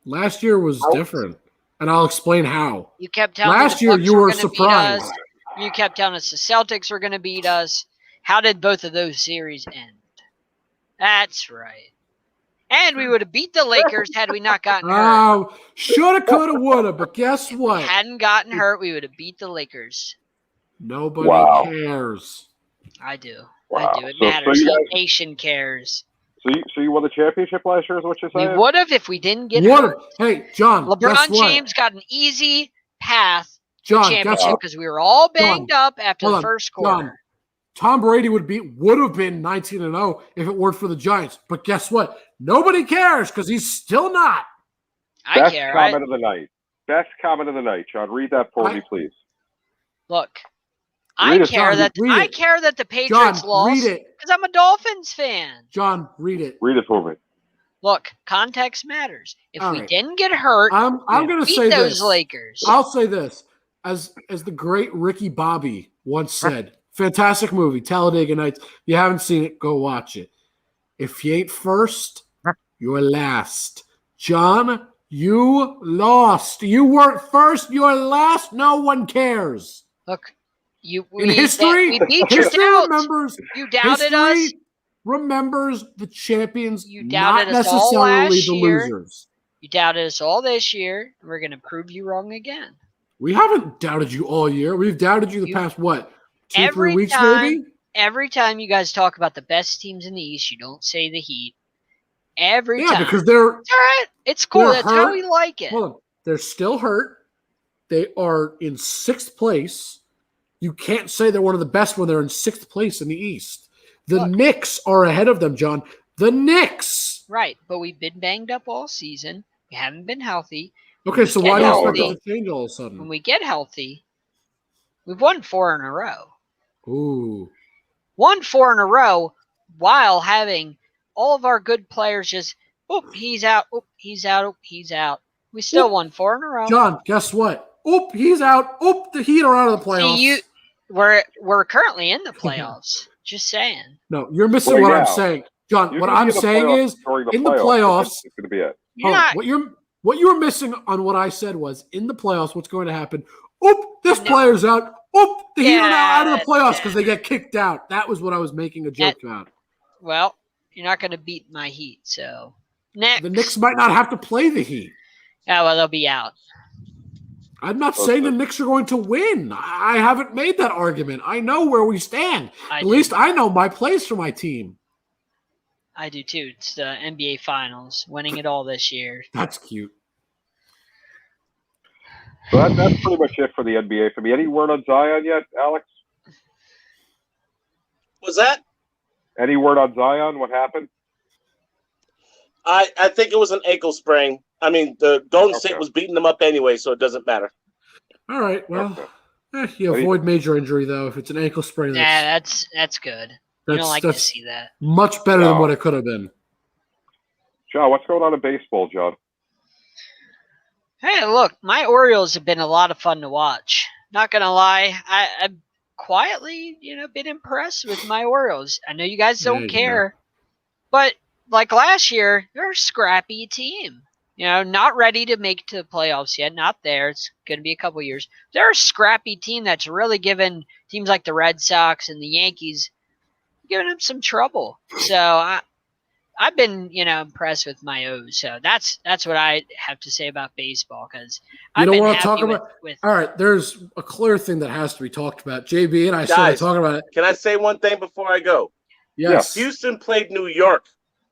Last year was different, and I'll explain how. You kept telling Last me year the Bucks you were gonna beat surprised. us. You kept telling us the Celtics were going to beat us. How did both of those series end? That's right. And we would have beat the Lakers had we not gotten hurt. Oh, shoulda, coulda, woulda, but guess If we what? hadn't gotten hurt, we would have beat the Lakers. Nobody Wow. cares. I do. Wow. I do. It So matters. you The guys- nation cares. So you won the championship last year, is what you're We saying? would have if we didn't get What? hurt. Hey, John. guess LeBron what? James got an easy path to John, guess championship what? because we were all banged up after Hold the on, first quarter. John. Tom Brady would have been 19-0 if it weren't for the Giants. But guess what? Nobody cares because he's still not. I Best care. comment of the night. Best comment of the night, John. Read that for me, please. Look, Read I it, care John, that read I it. care that the John, Patriots lost read it. because I'm a Dolphins fan. John, read it. Read it for me. Look, context matters. If All we right. didn't get hurt, I'm going to beat say those this. Lakers. I'll say this. As the great Ricky Bobby once said, fantastic movie, Talladega Nights. If you haven't seen it, go watch it. If you ain't first, you're last. John, you lost. You weren't first, you're last. No one cares. Look, In history, we beat your history doubt. remembers. You doubted history us. remembers the champions, You not doubted us all necessarily last the year. losers. You doubted us all this year. And we're going to prove you wrong again. We haven't doubted you all year. We've doubted you the You- past, what, 2-3 Every weeks time- maybe? Every time you guys talk about the best teams in the East, you don't say the Heat. Every Yeah, time. because they're It's all right. It's cool. they're That's how hurt. we like it. hold on, they're still hurt. They are in 6th place. You can't say they're one of the best when they're in 6th place in the East. The Look. Knicks are ahead of them, John. The Knicks. Right. But we've been banged up all season. We haven't been healthy. Okay, so Get why do you healthy. expect it to change all of a When sudden? we get healthy, we've won 4 in a row. Ooh. Won 4 in a row while having all of our good players just, he's out, he's out, he's out. We still won 4 in a row. John, guess what? He's out. The Heat are out of the playoffs. See, we're currently in the playoffs. Just saying. No, you're missing what I'm saying. John, what I'm saying is in the playoffs, it's going to be it. What you were missing on what I said was in the playoffs, what's going to happen? This player's out. The Heat are now out of the playoffs because they get kicked out. That was what I was making a joke about. Well, you're not going to beat my Heat, so next. The Knicks might not have to play the Heat. Yeah, well, they'll be out. I'm not saying the Knicks are going to win. I haven't made that argument. I know where we stand. At least I know my place for my team. I do too. It's the NBA Finals, winning it all this year. That's cute. So that's pretty much it for the NBA for me. Any word on Zion yet, Alex? Was that? Any word on Zion? What happened? I think it was an ankle sprain. I mean, the Golden State was beating them up anyway, so it doesn't matter. All right. Well, you avoid major injury, though. If it's an ankle sprain, that's good. You don't like to see that. Much better than what it could have been. John, what's going on in baseball, John? Hey, look, my Orioles have been a lot of fun to watch. Not going to lie. I've quietly, been impressed with my Orioles. I know you guys don't care, but like last year, they're a scrappy team. Not ready to make it to the playoffs yet. Not there. It's going to be a couple years. They're a scrappy team that's really given teams like the Red Sox and the Yankees, giving them some trouble. So I've been, impressed with my O's. So that's what I have to say about baseball because I don't want to talk about. All right, there's a clear thing that has to be talked about. JB and I started talking about it. Can I say one thing before I go? Yes. Houston played New York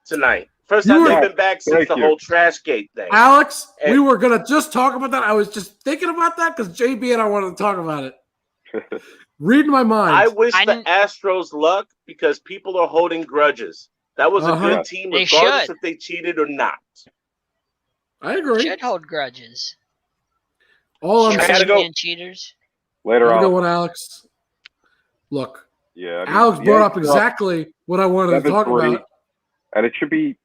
tonight. First time they've been back since the whole trash gate thing. Alex, we were going to just talk about that. I was just thinking about that because JB and I wanted to talk about it. Read my mind. I wish the Astros luck because people are holding grudges. That was a good team, regardless if they cheated or not. I agree. Should hold grudges. All I'm saying, cheaters. Later on. Go on, Alex. Look. Yeah. Alex brought up exactly what I wanted to talk about. And it should be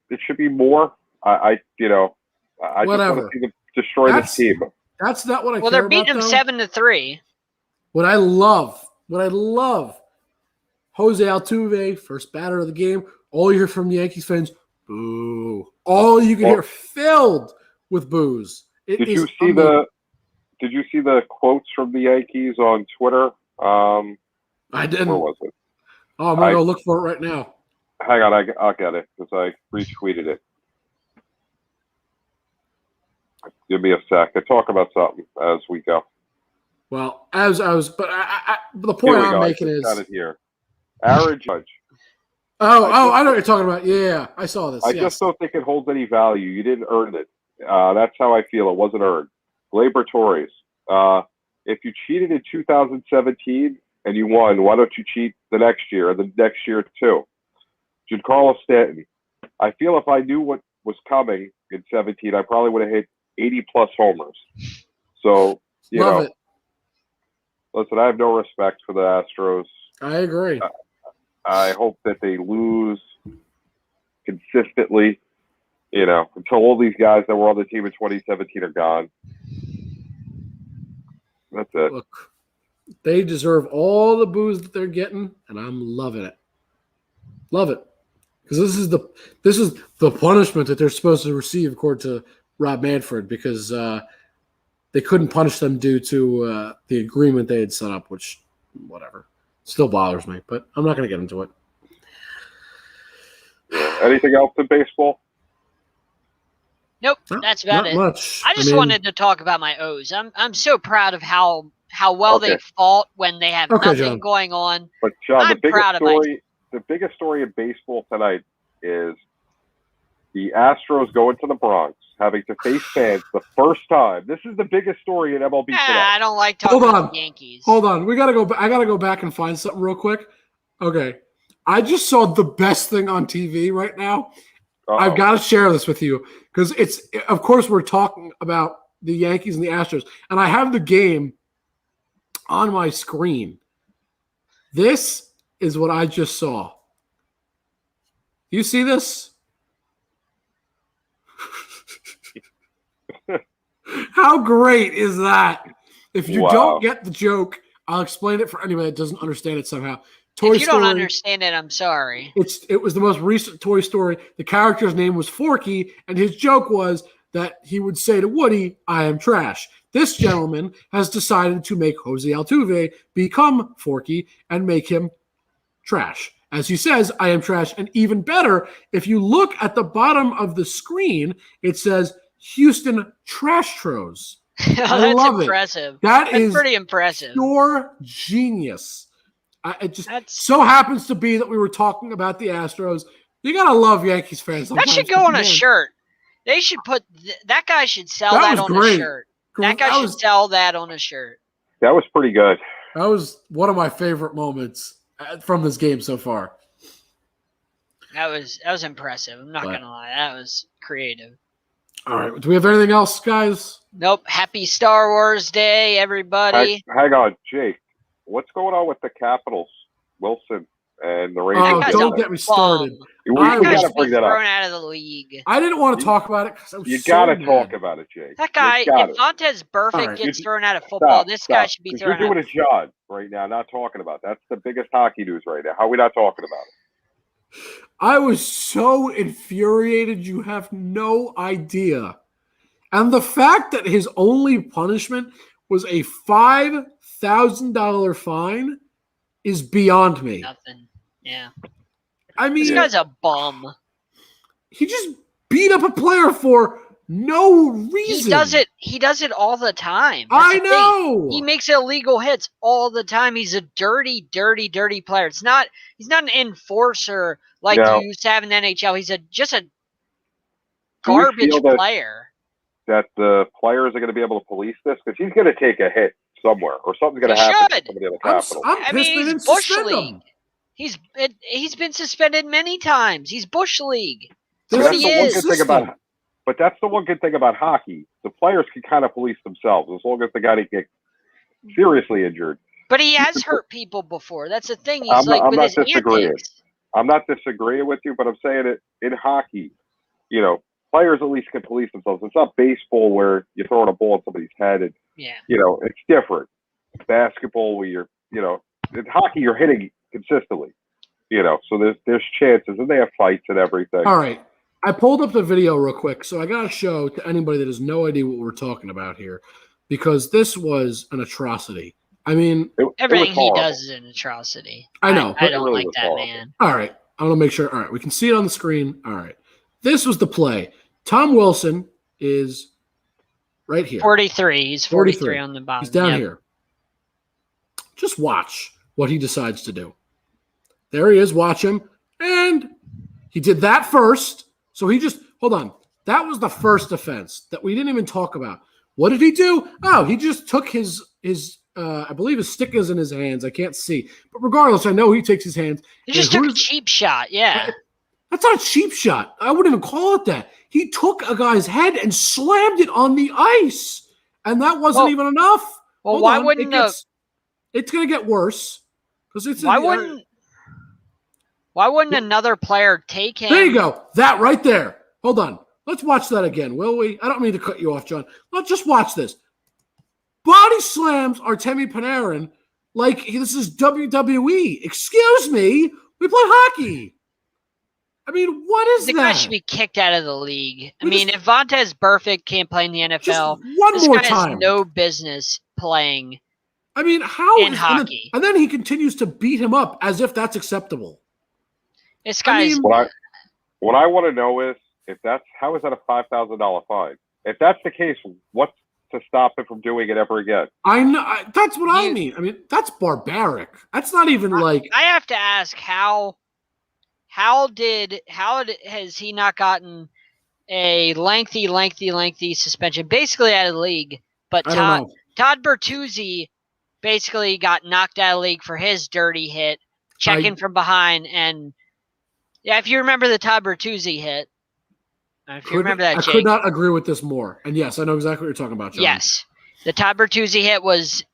more. I just want to see them destroy this team. That's not what I care about. Well, they're beating them 7-3. What I love, Jose Altuve, first batter of the game. All you hear from Yankees fans, boo. All you can hear filled with boos. Did you see the quotes from the Yankees on Twitter? I didn't. Where was it? Oh, I'm gonna go look for it right now. Hang on, I'll get it because I retweeted it. Give me a sec. I talk about something as we go. Well, as I was, but the point I'm making is got it here. Aaron Judge. I know what you're talking about. Yeah, I saw this. I just don't think it holds any value. You didn't earn it. That's how I feel. It wasn't earned. Gleyber Torres. If you cheated in 2017 and you won, why don't you cheat the next year and the next year too? Giancarlo Stanton. I feel if I knew what was coming in 17, I probably would have hit 80-plus homers. So, Love it. Listen, I have no respect for the Astros. I agree. I hope that they lose consistently, until all these guys that were on the team in 2017 are gone. That's it. Look, they deserve all the boos that they're getting, and I'm loving it. Love it. Because this is the punishment that they're supposed to receive according to Rob Manfred, because they couldn't punish them due to the agreement they had set up, which, whatever. Still bothers me, but I'm not going to get into it. Anything else in baseball? Nope, that's about it. Much. I just wanted to talk about my O's. I'm so proud of how well they fought when they have nothing John. going on. But John, I'm proud of myself. The biggest story in baseball tonight is the Astros going to the Bronx, having to face fans the first time. This is the biggest story in MLB today. I don't like talking about the Yankees. Hold on. I got to go back and find something real quick. Okay. I just saw the best thing on TV right now. Uh-oh. I've got to share this with you because of course, we're talking about the Yankees and the Astros, and I have the game on my screen. This is what I just saw. You see this? How great is that? If you don't get the joke, I'll explain it for anybody that doesn't understand it somehow. If you don't understand it, I'm sorry. It was the most recent Toy Story. The character's name was Forky, and his joke was that he would say to Woody, "I am trash." This gentleman has decided to make Jose Altuve become Forky and make him trash. As he says, "I am trash." And even better, if you look at the bottom of the screen, it says Houston Trastros. I love impressive. It. That's pretty impressive. Pure genius. It just so happens to be that we were talking about the Astros. You gotta love Yankees fans. That should go on a shirt. They should put that guy should sell that on a shirt. That guy should sell that on a shirt. That was pretty good. That was one of my favorite moments from this game so far. That was impressive. I'm not gonna lie. That was creative. All right. Do we have anything else, guys? Nope. Happy Star Wars Day, everybody. Hang on, Jake. What's going on with the Capitals, Wilson, and the Rangers? Oh, don't get me started. We got to bring that up. Thrown out of the league. I didn't want to talk about it because I was You got to talk about it, Jake. That guy, if Montez Burfict gets thrown out of football, this guy should be thrown out. You're doing a job right now, not talking about it. That's the biggest hockey news right now. How are we not talking about it? I was so infuriated, you have no idea. And the fact that his only punishment was a $5,000 fine is beyond me. Nothing. Yeah. I mean, this guy's a bum. He just beat up a player for no reason. He does it all the time. I know. He makes illegal hits all the time. He's a dirty, dirty, dirty player. He's not an enforcer like you used to have in the NHL. He's just a garbage player. That the players are going to be able to police this? Because he's going to take a hit somewhere, or something's going to happen to somebody in the Capitol. I mean, he's Bush League. He's been suspended many times. He's Bush League. But that's the one good thing about hockey. The players can kind of police themselves as long as the guy didn't get seriously injured. But he has hurt people before. That's the thing. I'm not disagreeing. I'm not disagreeing with you, but I'm saying it in hockey. You know, players at least can police themselves. It's not baseball where you're throwing a ball at somebody's head and you know, it's different. Basketball where in hockey you're hitting consistently. You know, so there's chances and they have fights and everything. All right. I pulled up the video real quick, so I gotta show to anybody that has no idea what we're talking about here, because this was an atrocity. I mean, everything he does is an atrocity. I know. I don't like that man. All right. I want to make sure. All right. We can see it on the screen. All right. This was the play. Tom Wilson is right here. 43. He's 43 on the bottom. He's down here. Just watch what he decides to do. There he is. Watch him. And he did that first. So he just, hold on. That was the first offense that we didn't even talk about. What did he do? Oh, he just took his I believe his stick is in his hands. I can't see. But regardless, I know he takes his hands. He just took a cheap shot. Yeah. That's not a cheap shot. I wouldn't even call it that. He took a guy's head and slammed it on the ice. And that wasn't even enough. Well, why wouldn't it's going to get worse. Why wouldn't another player take him? There you go. That right there. Hold on. Let's watch that again, will we? I don't mean to cut you off, John. Let's just watch this. Body slams Artemi Panarin like this is WWE. Excuse me. We play hockey. I mean, what is that? The guy should be kicked out of the league. I mean, if Montez Burfict can't play in the NFL, this guy has no business playing. I mean, how in hockey? And then he continues to beat him up as if that's acceptable. This guy's. What I want to know is how is that a $5,000 fine? If that's the case, what's to stop him from doing it ever again? I know that's what I mean. I mean, that's barbaric. That's not even like. I have to ask how has he not gotten a lengthy suspension, basically out of the league? But Todd Bertuzzi basically got knocked out of the league for his dirty hit, checking from behind, and if you remember the Todd Bertuzzi hit. If you remember that, Jake. I could not agree with this more. And yes, I know exactly what you're talking about, John. Yes. The Todd Bertuzzi hit was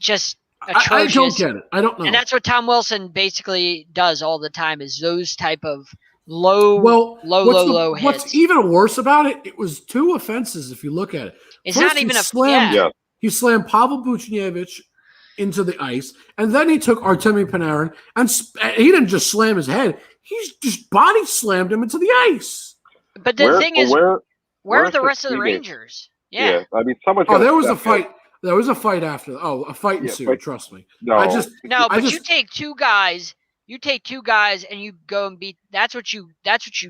just atrocious. I don't get it. I don't know. And that's what Tom Wilson basically does all the time is those type of low hits. What's even worse about it, it was 2 offenses if you look at it. It's First, not even he slammed Pavel Buchnevich into the ice, and then he took Artemi Panarin, and he didn't just slam his head. He just body slammed him into the ice. But the thing is, where are the rest of the Rangers? Yeah. I mean, someone's. There was a fight. There was a fight after. A fight ensued. Trust me. No, you take 2 guys. You take 2 guys and you go and beat. That's what you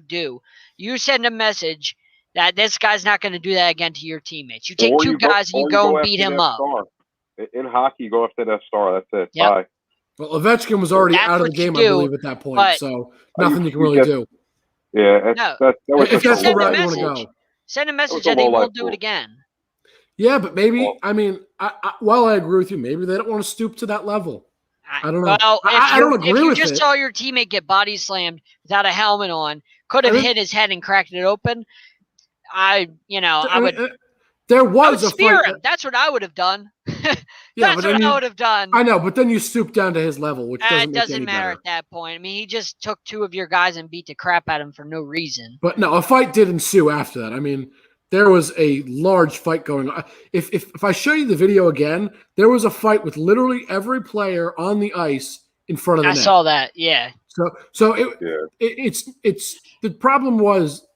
do. You send a message that this guy's not going to do that again to your teammates. You take 2 guys and you go and beat him up. In hockey, you go after that star. That's it. Yep. Bye. Well, Ovechkin was already out of the game, I believe, at that point. So nothing you can really do. Yeah. That was if that's the route you want to go. Send a message that he won't do it again. Yeah, but maybe, while I agree with you, maybe they don't want to stoop to that level. I don't know. Well, I don't agree with it. If you just saw your teammate get body slammed without a helmet on, could have hit his head and cracked it open, I would. There was a spear fight. Him. That's what I would have done. Yeah, That's what I would have done. I know, but then you stoop down to his level, which doesn't it doesn't make any matter better. at that point. I mean, he just took 2 of your guys and beat the crap out of him for no reason. But no, a fight did ensue after that. I mean, there was a large fight going on. If I show you the video again, there was a fight with literally every player on the ice in front of the net. I saw that. Yeah. So it's the problem was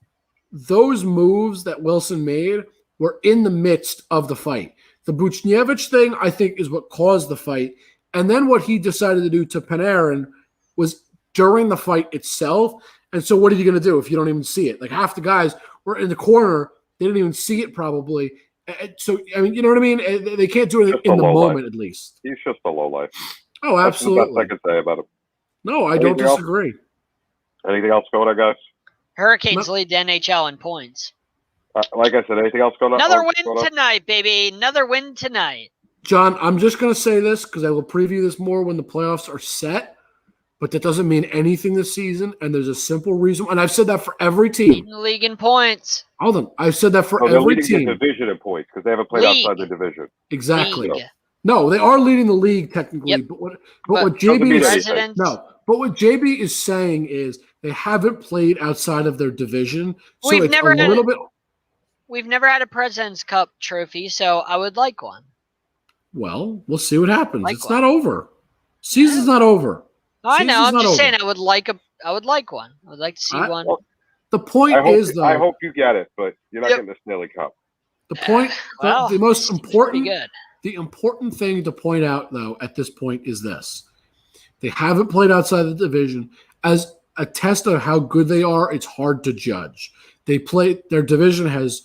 those moves that Wilson made were in the midst of the fight. The Buchnevich thing, I think, is what caused the fight. And then what he decided to do to Panarin was during the fight itself. And so what are you going to do if you don't even see it? Like half the guys were in the corner. They didn't even see it probably. So, I mean, you know what I mean? They can't do it in the moment at least. He's just a low life. Oh, absolutely. That's the best I can say about him. No, I don't disagree. Anything else going on, guys? Hurricanes lead the NHL in points. Like I said, anything else going on? Another win tonight, baby. Another win tonight. John, I'm just going to say this because I will preview this more when the playoffs are set, but that doesn't mean anything this season, and there's a simple reason. And I've said that for every team. Leading the league in points. Hold on. I've said that for every team. They're leading the division in points because they haven't played outside the division. Exactly. League. No, they are leading the league technically, Yep. but what JB is but what JB is saying is they haven't played outside of their division, so We've it's never a little bit. We've never had a President's Cup trophy, so I would like one. Well, we'll see what happens. Like it's one. not over. Season's not over. I know. I'm Season's just not saying over. I would like one. I would like to see one. The point is, though, I hope you get it, but you're not getting the Stanley Cup. The point, Well, the most important, good. the important thing to point out, though, at this point is this: they haven't played outside the division. As a test of how good they are, it's hard to judge. Their division has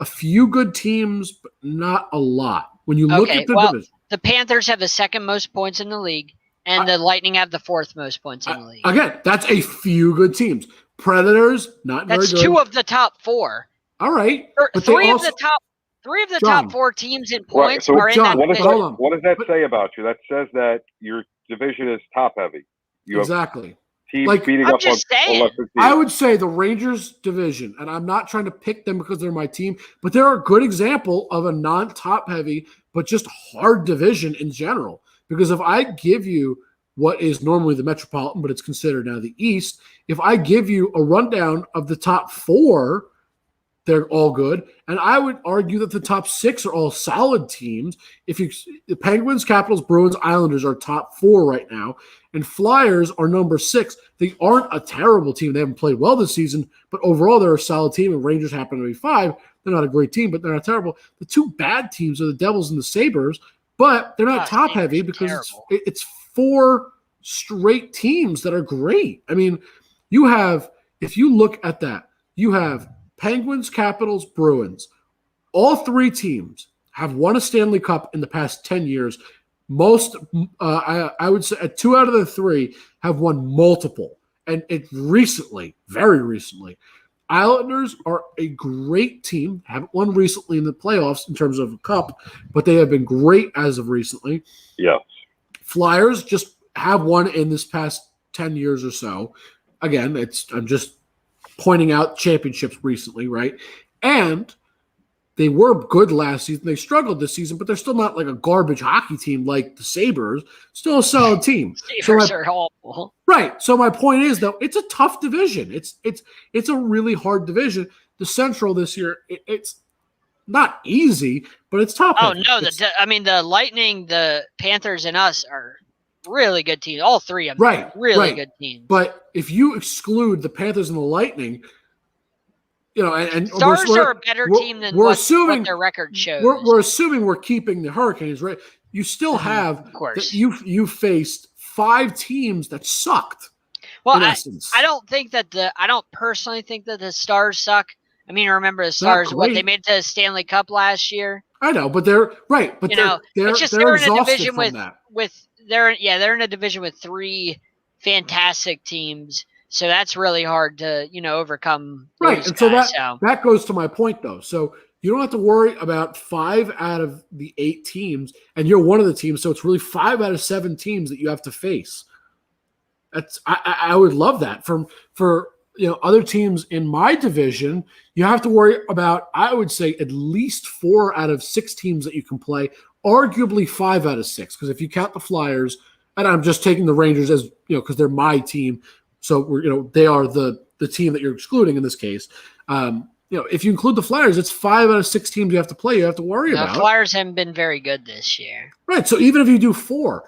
a few good teams, but not a lot. When you look at the division, the Panthers have the 2nd most points in the league, and the Lightning have the 4th most points in the league. Again, that's a few good teams. Predators, not very good. That's 2 of the top 4. All right, but three of the top 4 teams in points are in that division. What does that say about you? That says that your division is top heavy. You exactly. Teams beating up on lesser teams. I would say the Rangers division, and I'm not trying to pick them because they're my team, but they're a good example of a non-top heavy, but just hard division in general. Because if I give you what is normally the Metropolitan, but it's considered now the East, if I give you a rundown of the top 4, they're all good. And I would argue that the top 6 are all solid teams. The Penguins, Capitals, Bruins, Islanders are top 4 right now, and Flyers are number 6. They aren't a terrible team. They haven't played well this season, but overall they're a solid team, and Rangers happen to be 5. They're not a great team, but they're not terrible. The 2 bad teams are the Devils and the Sabres, but they're not top heavy because it's 4 straight teams that are great. I mean, if you look at that, you have Penguins, Capitals, Bruins. All 3 teams have won a Stanley Cup in the past 10 years. Most, I would say 2 out of the 3 have won multiple. And it recently, very recently, Islanders are a great team. Haven't won recently in the playoffs in terms of a cup, but they have been great as of recently. Yes. Flyers just have won in this past 10 years or so. Again, I'm just pointing out championships recently, right? And they were good last season. They struggled this season, but they're still not like a garbage hockey team like the Sabres. Still a solid team. Sabres are awful. Right. So my point is, though, it's a tough division. It's a really hard division. The Central this year, it's not easy, but it's tough. Oh no! The Lightning, the Panthers, and us are really good teams. All three of them, are really good teams. But if you exclude the Panthers and the Lightning, and Stars are a better team than what their record shows. We're assuming we're keeping the Hurricanes, right? You still have, of course, you faced 5 teams that sucked. Well, I don't personally think that the Stars suck. I mean, remember the Stars? They made it to the Stanley Cup last year. I know, but they're right. But it's just they're in a division they're in a division with 3 fantastic teams. So that's really hard to, overcome. Right. And guys, that goes to my point, though. So you don't have to worry about 5 out of the 8 teams, and you're one of the teams. So it's really 5 out of 7 teams that you have to face. I would love that. For other teams in my division, you have to worry about, I would say, at least 4 out of 6 teams that you can play, arguably 5 out of 6. Because if you count the Flyers, and I'm just taking the Rangers as, because they're my team. So they are the team that you're excluding in this case. If you include the Flyers, it's 5 out of 6 teams you have to play. You have to worry about. The Flyers haven't been very good this year. Right. So even if you do 4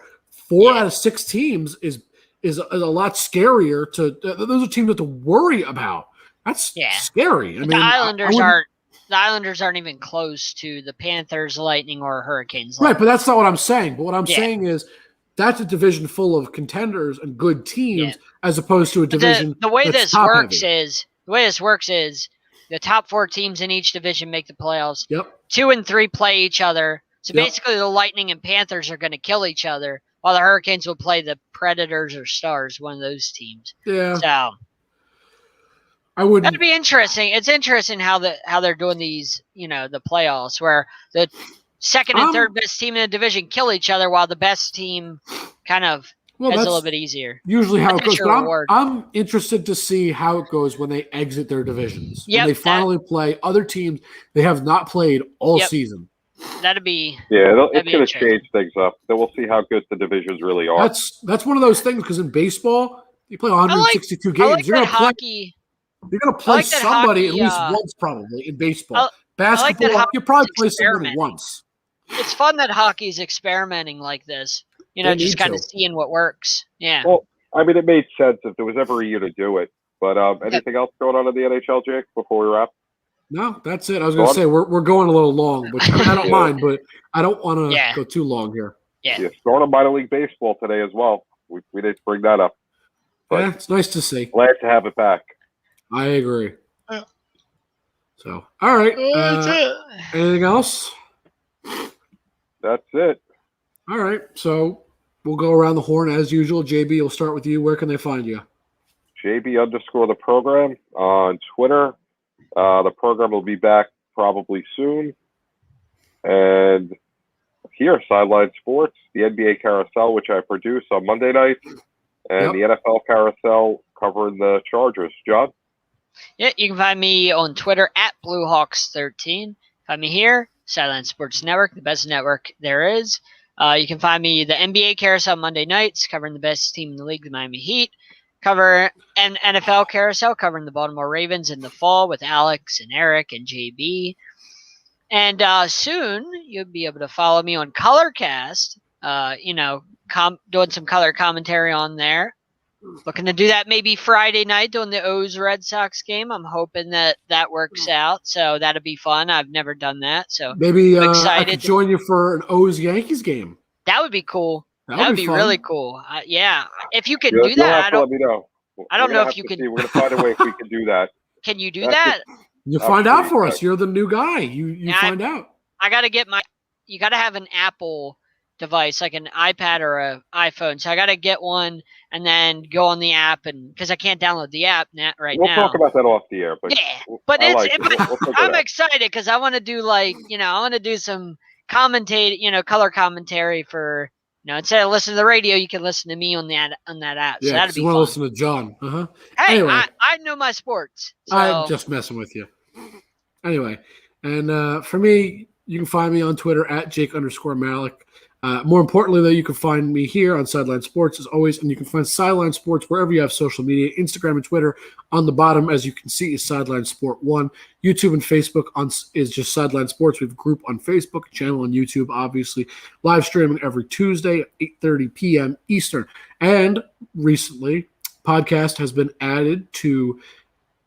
out of 6 teams is a lot scarier. Those are teams you have to worry about. That's scary. I mean, the Islanders aren't even close to the Panthers, Lightning, or Hurricanes. Right, but that's not what I'm saying. But what I'm saying is, that's a division full of contenders and good teams, as opposed to a division. The way this works is the top 4 teams in each division make the playoffs. Yep. 2 and 3 play each other. So basically, the Lightning and Panthers are going to kill each other, while the Hurricanes will play the Predators or Stars, one of those teams. Yeah. So that'd be interesting. It's interesting how they're doing these, the playoffs, where the second and third best team in the division kill each other, while the best team kind of has a little bit easier. Usually how it goes. But I'm interested to see how it goes when they exit their divisions. When they finally play other teams they have not played all season. That'd be it's going to change things up. Then we'll see how good the divisions really are. That's one of those things, because in baseball you play 162 games. You're going to play somebody at least once, probably, in baseball. Basketball, you probably play somebody once. It's fun that hockey's experimenting like this. Just kind of seeing what works. Yeah. Well, I mean, it made sense if there was ever a year to do it. But anything else going on in the NHL, Jake, before we wrap? No, that's it. I was going to say we're going a little long, which I don't mind, but I don't want to go too long here. Yeah. Starting on minor league baseball today as well. We didn't bring that up. But it's nice to see. Glad to have it back. I agree. So, all right. Anything else? That's it. All right. So we'll go around the horn as usual. JB, we'll start with you. Where can they find you? JB_the program on Twitter. The program will be back probably soon. And here, Sideline Sports, the NBA Carousel, which I produce on Monday nights, and the NFL Carousel covering the Chargers. John? Yeah, you can find me on Twitter at BlueHawks13. Find me here, Sideline Sports Network, the best network there is. You can find me the NBA Carousel Monday nights, covering the best team in the league, the Miami Heat. Cover an NFL Carousel, covering the Baltimore Ravens in the fall with Alex and Eric and JB. And soon you'll be able to follow me on Colorcast, doing some color commentary on there. Looking to do that maybe Friday night doing the O's Red Sox game. I'm hoping that works out. So that'll be fun. I've never done that. So maybe I could join you for an O's Yankees game. That would be cool. That would be really cool. If you can do You'll that, have to let me know. I don't know if you can. We're going to find a way if we can do that. Can you do that? You find out for us. You're the new guy. You find out. I got to get you got to have an Apple device, like an iPad or an iPhone. So I got to get one and then go on the app, and because I can't download the app now. We'll talk about that off the air. But I'm excited because I want to do I want to do some color commentary for. Instead of listening to the radio, you can listen to me on that app. So that'd be fun. You want to listen to John. Uh-huh. Hey, anyway, I know my sports. So. I'm just messing with you. Anyway, And for me, you can find me on Twitter at Jake_Malik. More importantly, though, you can find me here on Sideline Sports as always, and you can find Sideline Sports wherever you have social media, Instagram and Twitter. On the bottom, as you can see, is Sideline Sport 1. YouTube and Facebook is just Sideline Sports. We have a group on Facebook, a channel on YouTube, obviously. Live streaming every Tuesday at 8:30 p.m. Eastern. And recently, podcast has been added to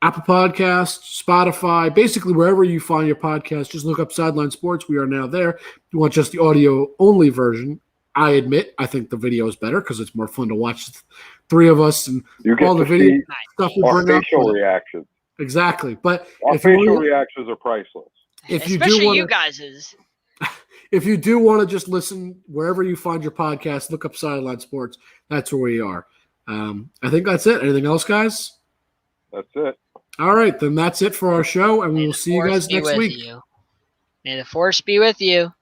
Apple Podcasts, Spotify, basically wherever you find your podcast, just look up Sideline Sports. We are now there. If you want just the audio-only version, I think the video is better because it's more fun to watch the three of us and all the video stuff we our bring up. facial reactions. Exactly. But Our facial reactions are priceless. Especially you guys'. If you do want to just listen wherever you find your podcast, look up Sideline Sports. That's where we are. I think that's it. Anything else, guys? That's it. All right, then that's it for our show, and we will see you guys next week. May the force be with you.